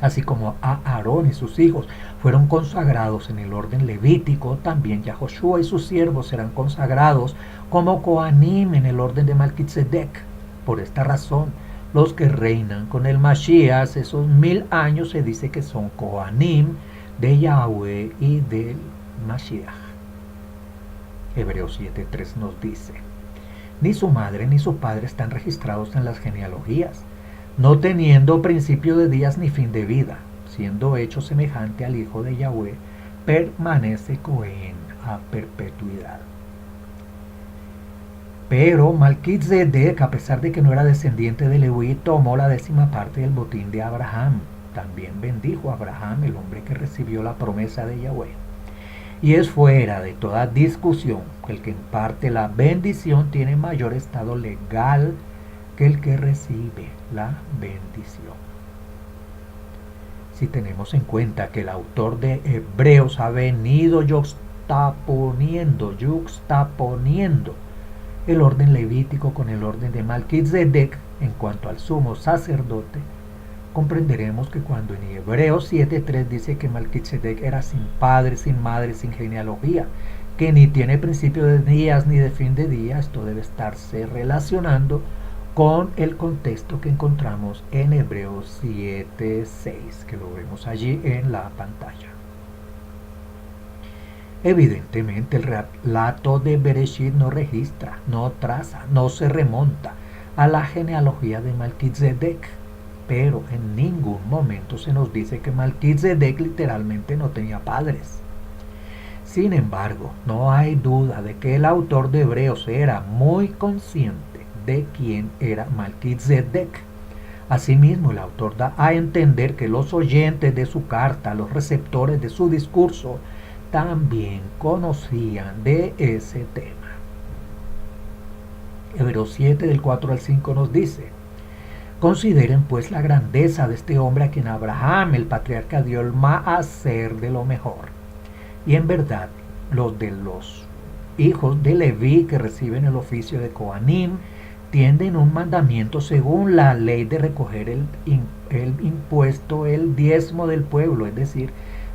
Así como Aarón y sus hijos fueron consagrados en el orden levítico, también Yahoshua y sus siervos serán consagrados como Kohanim en el orden de Malquisedec. Por esta razón, los que reinan con el Mashiach esos 1000 años se dice que son Kohanim de Yahweh y del Mashiach. Hebreos 7:3 nos dice: ni su madre ni su padre están registrados en las genealogías, no teniendo principio de días ni fin de vida, siendo hecho semejante al Hijo de Yahweh, permanece Cohen a perpetuidad. Pero Malquisedec, a pesar de que no era descendiente de Leví, tomó la 10ª parte del botín de Abraham. También bendijo a Abraham, el hombre que recibió la promesa de Yahweh. Y es fuera de toda discusión que el que imparte la bendición tiene mayor estado legal que el que recibe la bendición. Si tenemos en cuenta que el autor de Hebreos ha venido yuxtaponiendo el orden levítico con el orden de Malquisedec en cuanto al sumo sacerdote, comprenderemos que cuando en Hebreos 7:3 dice que Malquisedec era sin padre, sin madre, sin genealogía, que ni tiene principio de días ni de fin de día, esto debe estarse relacionando con el contexto que encontramos en Hebreos 7:6, que lo vemos allí en la pantalla. Evidentemente el relato de Bereshit no registra, no traza, no se remonta a la genealogía de Malquisedec, pero en ningún momento se nos dice que Malquisedec literalmente no tenía padres. Sin embargo, no hay duda de que el autor de Hebreos era muy consciente de quién era Malquisedec. Asimismo, el autor da a entender que los oyentes de su carta, los receptores de su discurso, también conocían de ese tema. Hebreos 7 del 4 al 5 nos dice: consideren pues la grandeza de este hombre a quien Abraham, el patriarca, dio el maaser de lo mejor. Y en verdad, los de los hijos de Leví que reciben el oficio de Kohanim tienden un mandamiento según la ley de recoger el impuesto, el diezmo del pueblo, es decir,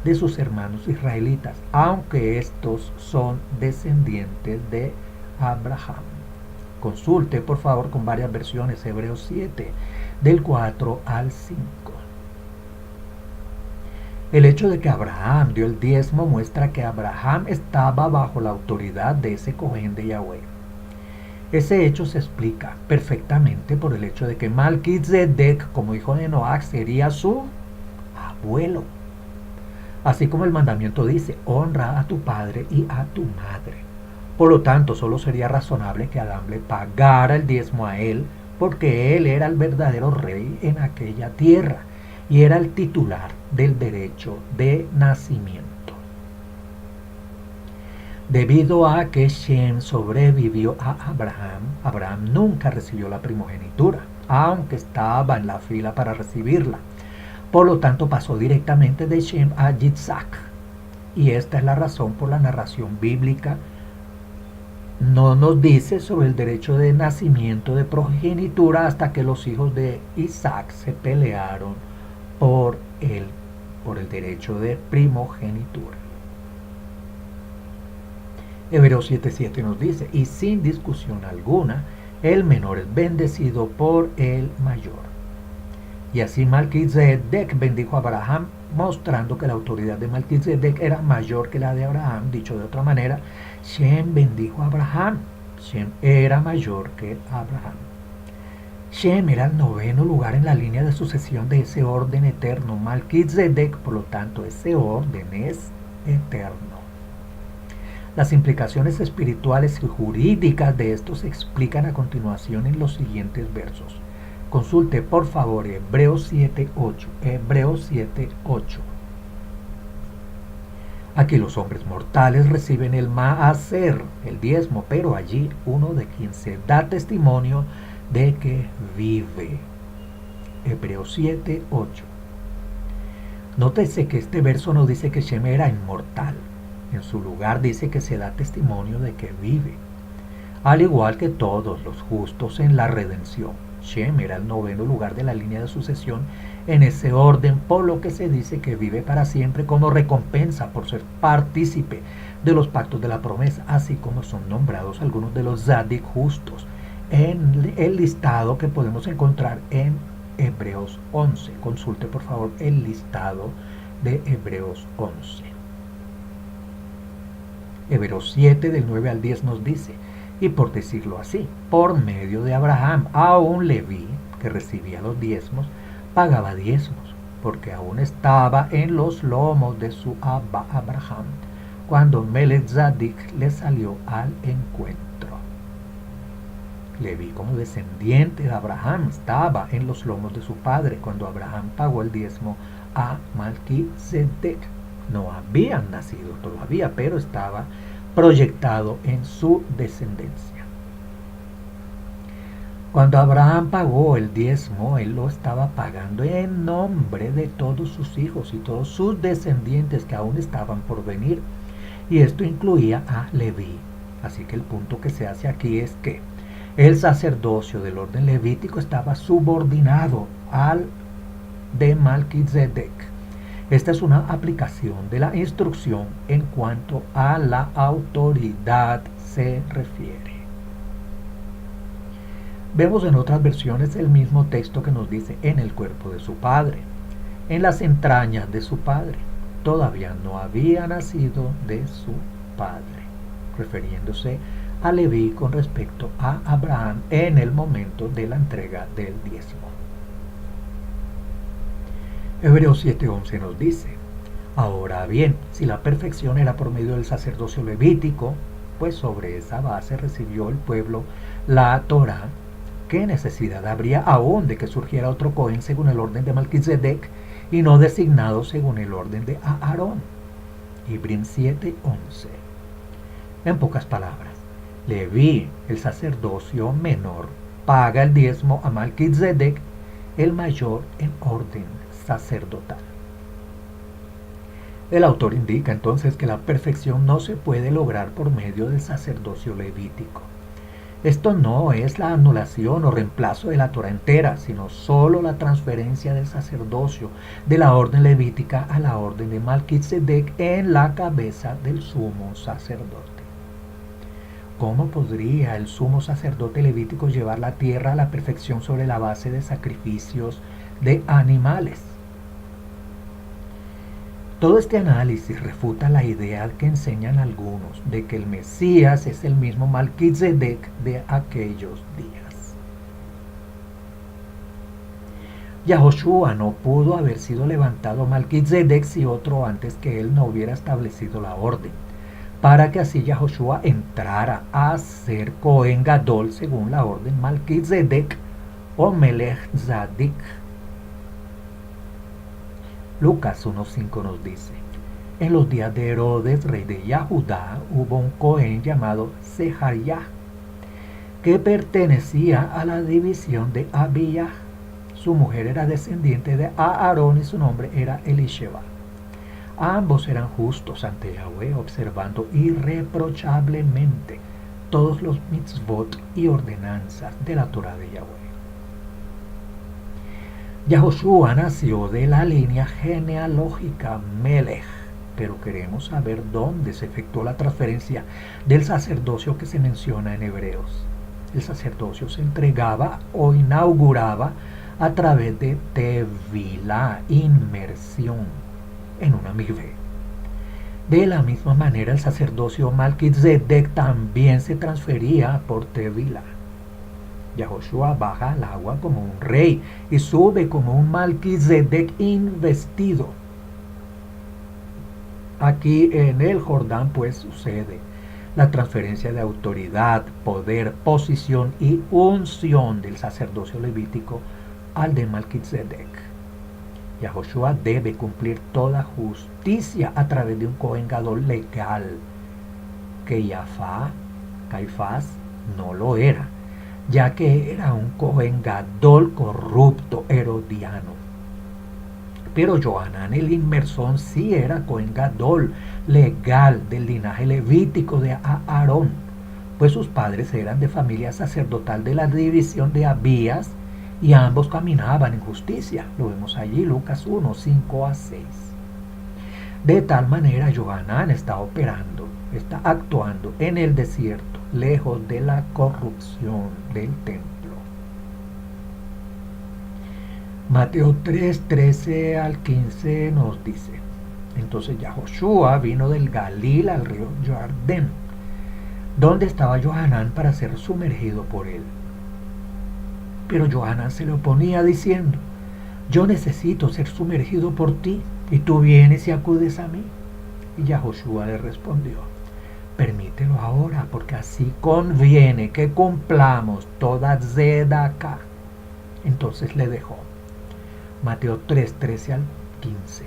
de sus hermanos israelitas, aunque estos son descendientes de Abraham. Consulte por favor con varias versiones Hebreos 7 del 4 al 5. El hecho de que Abraham dio el diezmo muestra que Abraham estaba bajo la autoridad de ese Cohen de Yahweh. Ese hecho se explica perfectamente por el hecho de que Malquisedec, como hijo de Noach, sería su abuelo. Así como el mandamiento dice: honra a tu padre y a tu madre. Por lo tanto, solo sería razonable que Adán le pagara el diezmo a él, porque él era el verdadero rey en aquella tierra y era el titular del derecho de nacimiento. Debido a que Shem sobrevivió a Abraham, Abraham nunca recibió la primogenitura. aunque estaba en la fila para recibirla. Por lo tanto, pasó directamente de Shem a Yitzhak. Y esta es la razón por la narración bíblica no nos dice sobre el derecho de nacimiento de progenitura hasta que los hijos de Isaac se pelearon por el derecho de primogenitura. Hebreos 7:7 nos dice, y sin discusión alguna, el menor es bendecido por el mayor. Y así Malquisedec bendijo a Abraham, mostrando que la autoridad de Malquisedec era mayor que la de Abraham. Dicho de otra manera, Shem bendijo a Abraham. Shem era mayor que Abraham. Shem era el 9º lugar en la línea de sucesión de ese orden eterno. Malquisedec, por lo tanto, ese orden es eterno. Las implicaciones espirituales y jurídicas de esto se explican a continuación en los siguientes versos. Consulte por favor Hebreos 7:8. Hebreos 7:8. Aquí los hombres mortales reciben el maaser, el diezmo, pero allí uno de 15 da testimonio de que vive. Hebreos 7:8. Nótese que este verso no dice que Shem era inmortal. En su lugar dice que se da testimonio de que vive. Al igual que todos los justos en la redención. Shem era el 9º lugar de la línea de sucesión en ese orden, por lo que se dice que vive para siempre como recompensa por ser partícipe de los pactos de la promesa, así como son nombrados algunos de los Zadik justos en el listado que podemos encontrar en Hebreos 11. Consulte por favor el listado de Hebreos 11. Hebreos 7 del 9 al 10 nos dice, y por decirlo así, por medio de Abraham, aún Leví, que recibía los diezmos, pagaba diezmos, porque aún estaba en los lomos de su abba Abraham, cuando Melech-Zadik le salió al encuentro. Leví, como descendiente de Abraham, estaba en los lomos de su padre cuando Abraham pagó el diezmo a Malquisedec. No habían nacido todavía, pero estaba proyectado en su descendencia. Cuando Abraham pagó el diezmo, él lo estaba pagando en nombre de todos sus hijos y todos sus descendientes que aún estaban por venir. Y esto incluía a Leví. Así que el punto que se hace aquí es que el sacerdocio del orden levítico estaba subordinado al de Malquisedec. Esta es una aplicación de la instrucción en cuanto a la autoridad se refiere. Vemos en otras versiones el mismo texto que nos dice en el cuerpo de su padre, en las entrañas de su padre. Todavía no había nacido de su padre, refiriéndose a Leví con respecto a Abraham en el momento de la entrega del diezmo. Hebreos 7:11 nos dice, ahora bien, si la perfección era por medio del sacerdocio levítico, pues sobre esa base recibió el pueblo la Torá, ¿qué necesidad habría aún de que surgiera otro Cohen según el orden de Malquisedec y no designado según el orden de Aarón? Hebreos 7:11. En pocas palabras, Leví, el sacerdocio menor, paga el diezmo a Malquisedec, el mayor en orden sacerdotal. El autor indica entonces que la perfección no se puede lograr por medio del sacerdocio levítico. Esto no es la anulación o reemplazo de la Torá entera, sino solo la transferencia del sacerdocio de la orden levítica a la orden de Malquisedec en la cabeza del sumo sacerdote. ¿Cómo podría el sumo sacerdote levítico llevar la tierra a la perfección sobre la base de sacrificios de animales? Todo este análisis refuta la idea que enseñan algunos de que el Mesías es el mismo Malquisedec de aquellos días. Yahoshua no pudo haber sido levantado Malquisedec si otro antes que él no hubiera establecido la orden, para que así Yahoshua entrara a ser Cohen Gadol según la orden Malquisedec o Melech Zadik. Lucas 1:5 nos dice, en los días de Herodes, rey de Yahudá, hubo un Cohen llamado Zechariah, que pertenecía a la división de Abiyah. Su mujer era descendiente de Aarón y su nombre era Elisheba. Ambos eran justos ante Yahweh, observando irreprochablemente todos los mitzvot y ordenanzas de la Torah de Yahweh. Yahoshua nació de la línea genealógica Melech, pero queremos saber dónde se efectuó la transferencia del sacerdocio que se menciona en Hebreos. El sacerdocio se entregaba o inauguraba a través de tevilá, inmersión en una mikveh. De la misma manera, el sacerdocio Malquitzedek también se transfería por tevilá. Yahoshua baja al agua como un rey y sube como un Malquitzedek investido. Aquí en el Jordán pues sucede la transferencia de autoridad, poder, posición y unción del sacerdocio levítico al de Malquitzedek. Yahoshua debe cumplir toda justicia a través de un Cohen Gadol legal, que Caifás no lo era, ya que era un Cohen Gadol corrupto herodiano. Pero Johanán el Inmersón sí era Cohen Gadol legal del linaje levítico de Aarón, pues sus padres eran de familia sacerdotal de la división de Abías y ambos caminaban en justicia. Lo vemos allí, Lucas 1, 5 a 6. De tal manera Johanán está actuando en el desierto, lejos de la corrupción del templo. Mateo 3, 13 al 15 nos dice: entonces Yahoshua vino del Galil al río Jordán, donde estaba Johanán para ser sumergido por él. Pero Johanán se le oponía diciendo: yo necesito ser sumergido por ti, y tú vienes y acudes a mí. Y Yahoshua le respondió: permítelo ahora, porque así conviene que cumplamos toda Zedaká. Entonces le dejó. Mateo 3, 13 al 15.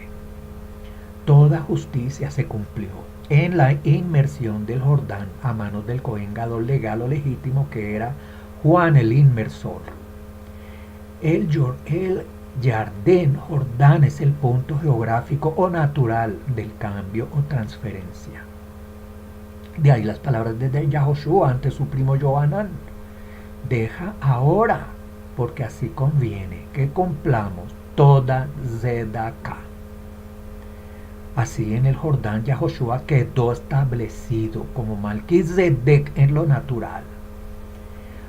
Toda justicia se cumplió en la inmersión del Jordán a manos del Cohen Gadol legal o legítimo, que era Juan el Inmersor. El Jordán es el punto geográfico o natural del cambio o transferencia. De ahí las palabras de Yahoshua ante su primo Johanán: deja ahora, porque así conviene que cumplamos toda Zedaká. Así en el Jordán Yahoshua quedó establecido como Malquitzedek en lo natural.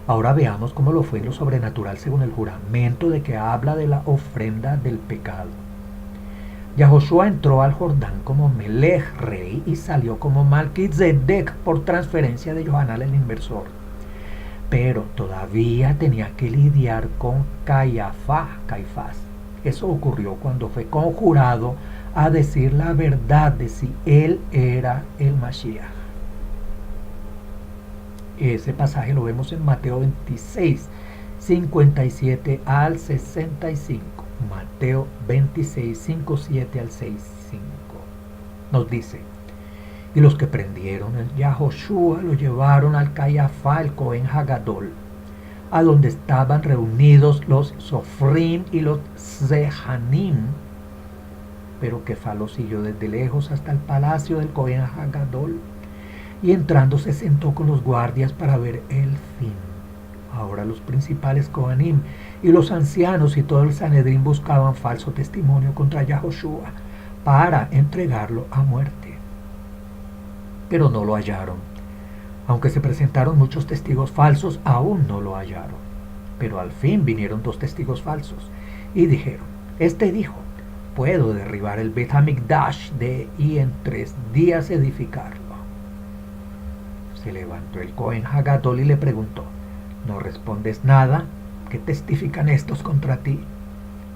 Ahora veamos cómo lo fue en lo sobrenatural según el juramento de que habla de la ofrenda del pecado. Yahoshua entró al Jordán como Melech, rey, y salió como Malquitzedek por transferencia de Johanán el Inmersor. Pero todavía tenía que lidiar con Caifás. Eso ocurrió cuando fue conjurado a decir la verdad de si él era el Mashiach. Ese pasaje lo vemos en Mateo 26, 57 al 65. Mateo 26, 57 al 65. Nos dice: y los que prendieron a Yahoshua lo llevaron al Caifás, el Cohen Hagadol, a donde estaban reunidos los Sofrim y los Zehanim. Pero Kefá lo siguió desde lejos hasta el palacio del Cohen Hagadol, y entrando se sentó con los guardias para ver el fin. Ahora los principales Kohanim y los ancianos y todo el Sanedrín buscaban falso testimonio contra Yahoshua para entregarlo a muerte. Pero no lo hallaron. Aunque se presentaron muchos testigos falsos, aún no lo hallaron. Pero al fin vinieron 2 testigos falsos y dijeron: este dijo: puedo derribar el Bet Hamikdash y en 3 días edificarlo. Se levantó el Cohen Hagadol y le preguntó: ¿no respondes nada? ¿Qué testifican estos contra ti?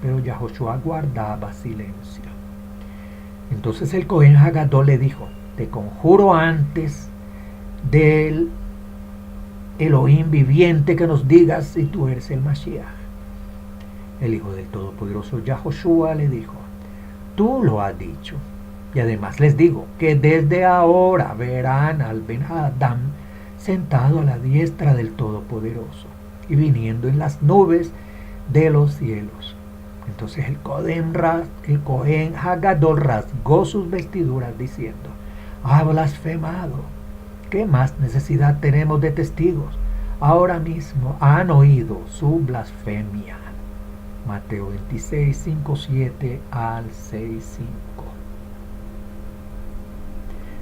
Pero Yahoshua guardaba silencio. Entonces el Cohen Hagadol le dijo: te conjuro antes del Elohim viviente que nos digas si tú eres el Mashiach. El Hijo del Todopoderoso Yahoshua le dijo: tú lo has dicho. Y además les digo que desde ahora verán al Ben Adam sentado a la diestra del Todopoderoso y viniendo en las nubes de los cielos. Entonces el Cohen Hagadol rasgó sus vestiduras diciendo: ha blasfemado. ¿Qué más necesidad tenemos de testigos? Ahora mismo han oído su blasfemia. Mateo 26, 5, 7 al 6, 5.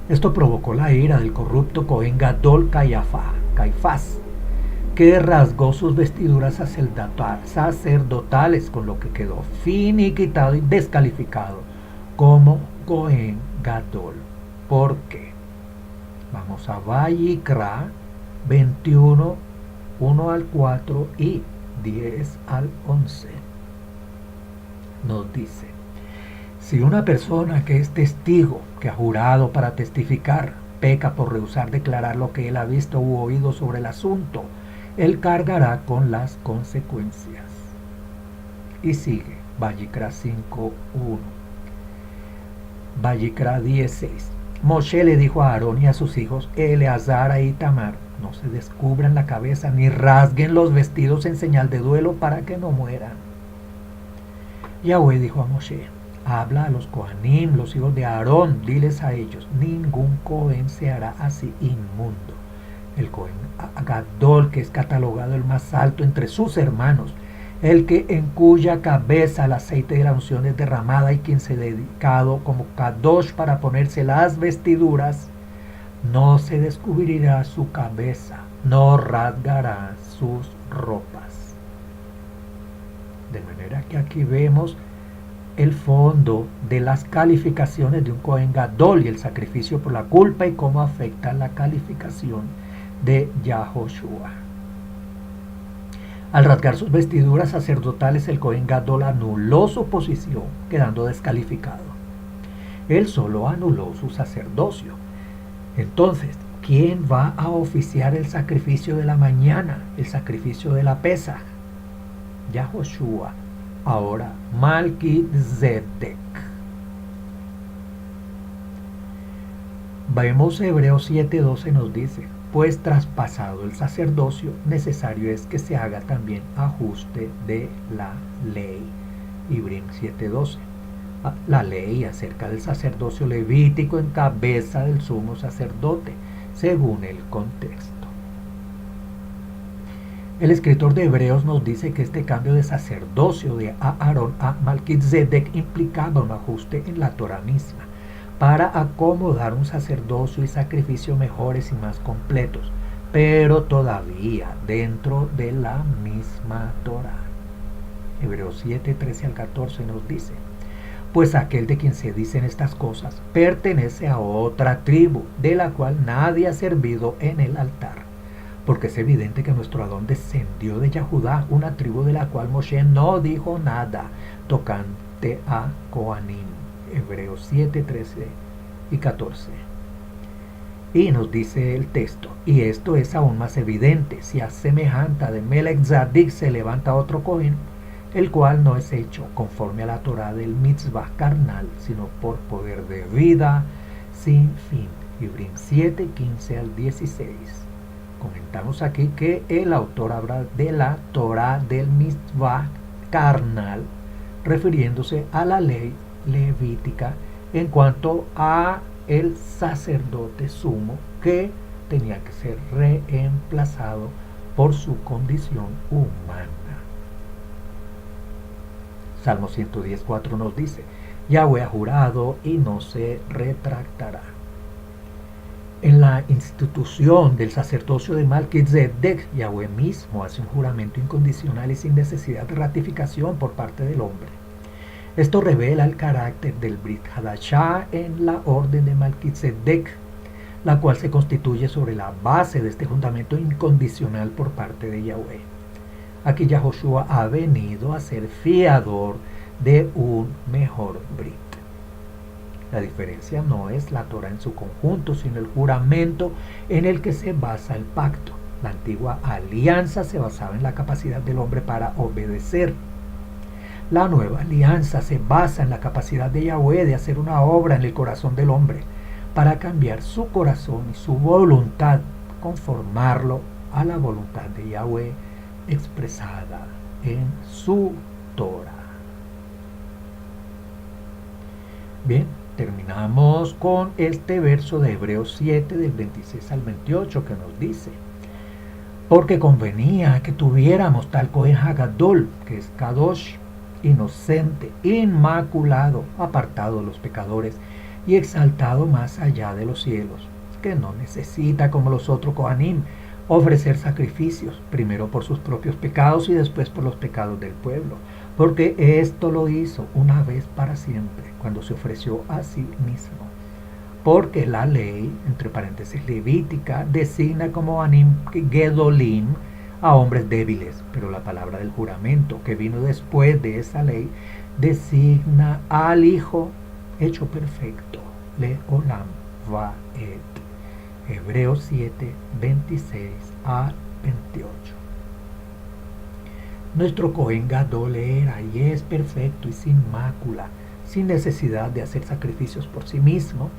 Esto provocó la ira del corrupto Cohen Gadol Caifás, que rasgó sus vestiduras sacerdotales, con lo que quedó finiquitado y descalificado como Cohen Gadol. ¿Por qué? Vamos a Vayikra 21, 1 al 4 y 10 al 11. Nos dice: si una persona que es testigo, que ha jurado para testificar, peca por rehusar declarar lo que él ha visto u oído sobre el asunto, él cargará con las consecuencias. Y sigue, Vayikra 5:1. Vayikra 16. Moshe le dijo a Aarón y a sus hijos, Eleazar e Itamar: no se descubran la cabeza ni rasguen los vestidos en señal de duelo para que no mueran. Yahweh dijo a Moshe: habla a los Kohanim, los hijos de Aarón, diles a ellos: ningún Cohen se hará así inmundo. El Cohen Gadol, que es catalogado el más alto entre sus hermanos, el que en cuya cabeza el aceite de la unción es derramada y quien se ha dedicado como Kadosh para ponerse las vestiduras, no se descubrirá su cabeza, no rasgará sus ropas. De manera que aquí vemos el fondo de las calificaciones de un Cohen Gadol y el sacrificio por la culpa y cómo afecta la calificación de Yahoshua. Al rasgar sus vestiduras sacerdotales, el Cohen Gadol anuló su posición, quedando descalificado. Él solo anuló su sacerdocio. Entonces, ¿quién va a oficiar el sacrificio de la mañana, el sacrificio de la Pesaj? Yahoshua, ahora Malquizedec. Vemos Hebreos 7:12 nos dice: pues traspasado el sacerdocio, necesario es que se haga también ajuste de la ley. Ibrim 7:12. La ley acerca del sacerdocio levítico en cabeza del sumo sacerdote, según el contexto. El escritor de Hebreos nos dice que este cambio de sacerdocio de Aarón a Malquizedec implicaba un ajuste en la Torah misma, para acomodar un sacerdocio y sacrificio mejores y más completos, pero todavía dentro de la misma Torah. Hebreos 7, 13 al 14 nos dice: pues aquel de quien se dicen estas cosas pertenece a otra tribu, de la cual nadie ha servido en el altar. Porque es evidente que nuestro Adón descendió de Yahudá, una tribu de la cual Moshe no dijo nada tocante a Kohanim. Hebreos 7, 13 y 14. Y nos dice el texto: y esto es aún más evidente si a semejanza de Melech Zadik se levanta otro Cohen, el cual no es hecho conforme a la Torah del mitzvah carnal, sino por poder de vida sin fin. Ibrim 7, 15 al 16. Comentamos aquí que el autor habla de la Torah del mitzvah carnal, refiriéndose a la ley levítica en cuanto a el sacerdote sumo, que tenía que ser reemplazado por su condición humana. Salmo 110:4 nos dice: Yahweh ha jurado y no se retractará. En la institución del sacerdocio de Malquizedec, Yahweh mismo hace un juramento incondicional y sin necesidad de ratificación por parte del hombre. Esto revela el carácter del Brit Hadashah en la orden de Malquizedec, la cual se constituye sobre la base de este juramento incondicional por parte de Yahweh. Aquí Yahoshua ha venido a ser fiador de un mejor Brit. La diferencia no es la Torah en su conjunto, sino el juramento en el que se basa el pacto. La antigua alianza se basaba en la capacidad del hombre para obedecer. La nueva alianza se basa en la capacidad de Yahweh de hacer una obra en el corazón del hombre para cambiar su corazón y su voluntad conformarlo a la voluntad de Yahweh expresada en su Torah. Bien, terminamos con este verso de Hebreos 7 del 26 al 28 que nos dice: porque convenía que tuviéramos tal Cohen Hagadol, que es Kadosh, inocente, inmaculado, apartado de los pecadores y exaltado más allá de los cielos, que no necesita, como los otros Kohanim, ofrecer sacrificios, primero por sus propios pecados y después por los pecados del pueblo, porque esto lo hizo una vez para siempre, cuando se ofreció a sí mismo. Porque la ley, entre paréntesis levítica, designa como Anim Gedolim a hombres débiles, pero la palabra del juramento que vino después de esa ley designa al Hijo hecho perfecto, Leolam Vaed. Hebreos 7, 26 a 28. Nuestro Cohen Gadol era y es perfecto y sin mácula, sin necesidad de hacer sacrificios por sí mismo,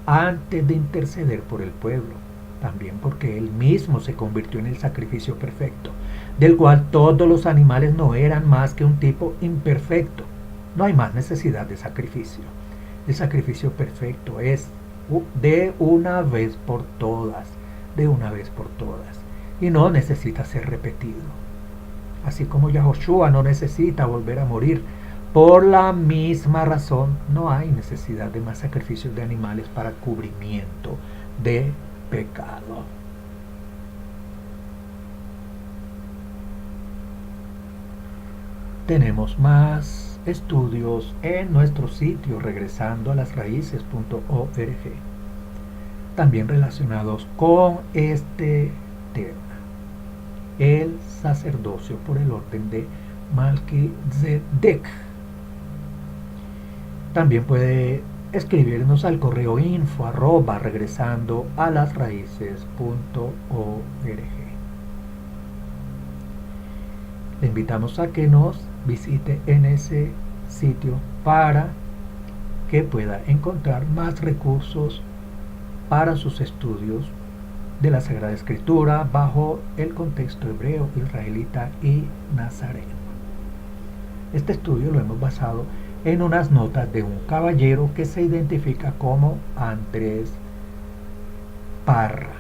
antes de interceder por el pueblo, también porque él mismo se convirtió en el sacrificio perfecto, del cual todos los animales no eran más que un tipo imperfecto. No hay más necesidad de sacrificio. El sacrificio perfecto es de una vez por todas, y no necesita ser repetido. Así como Yahoshua no necesita volver a morir, por la misma razón no hay necesidad de más sacrificios de animales para cubrimiento de pecado. Tenemos más estudios en nuestro sitio regresando a las raíces.org, también relacionados con este tema: el sacerdocio por el orden de Malquizedec. También puede escribirnos al correo info @ regresando a las raíces.org. Le invitamos a que nos visite en ese sitio para que pueda encontrar más recursos para sus estudios de la Sagrada Escritura bajo el contexto hebreo, israelita y nazareno. Este estudio lo hemos basado en unas notas de un caballero que se identifica como Andrés Parra.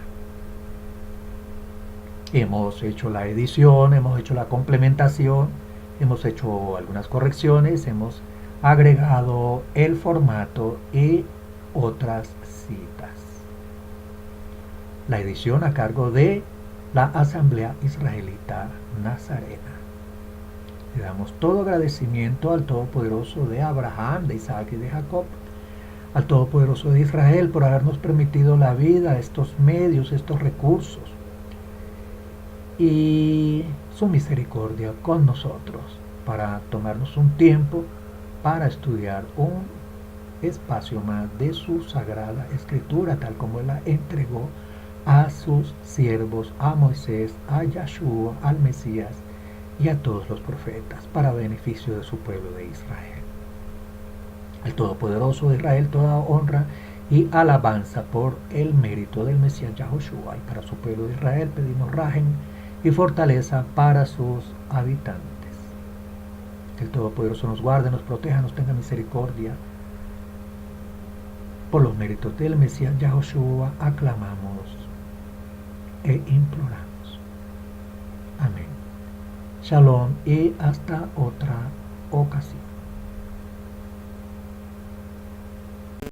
Hemos hecho la edición, hemos hecho la complementación, hemos hecho algunas correcciones, hemos agregado el formato y otras citas. La edición a cargo de la Asamblea Israelita Nazarena. Le damos todo agradecimiento al Todopoderoso de Abraham, de Isaac y de Jacob, al Todopoderoso de Israel por habernos permitido la vida, estos medios, estos recursos y su misericordia con nosotros para tomarnos un tiempo para estudiar un espacio más de su Sagrada Escritura, tal como Él la entregó a sus siervos, a Moisés, a Yahshua, al Mesías y a todos los profetas, para beneficio de su pueblo de Israel. Al Todopoderoso de Israel toda honra y alabanza por el mérito del Mesías Yahoshua, y para su pueblo de Israel pedimos rajem y fortaleza para sus habitantes. Que el Todopoderoso nos guarde, nos proteja, nos tenga misericordia. Por los méritos del Mesías Yahoshua aclamamos e imploramos. Amén. Shalom y hasta otra ocasión.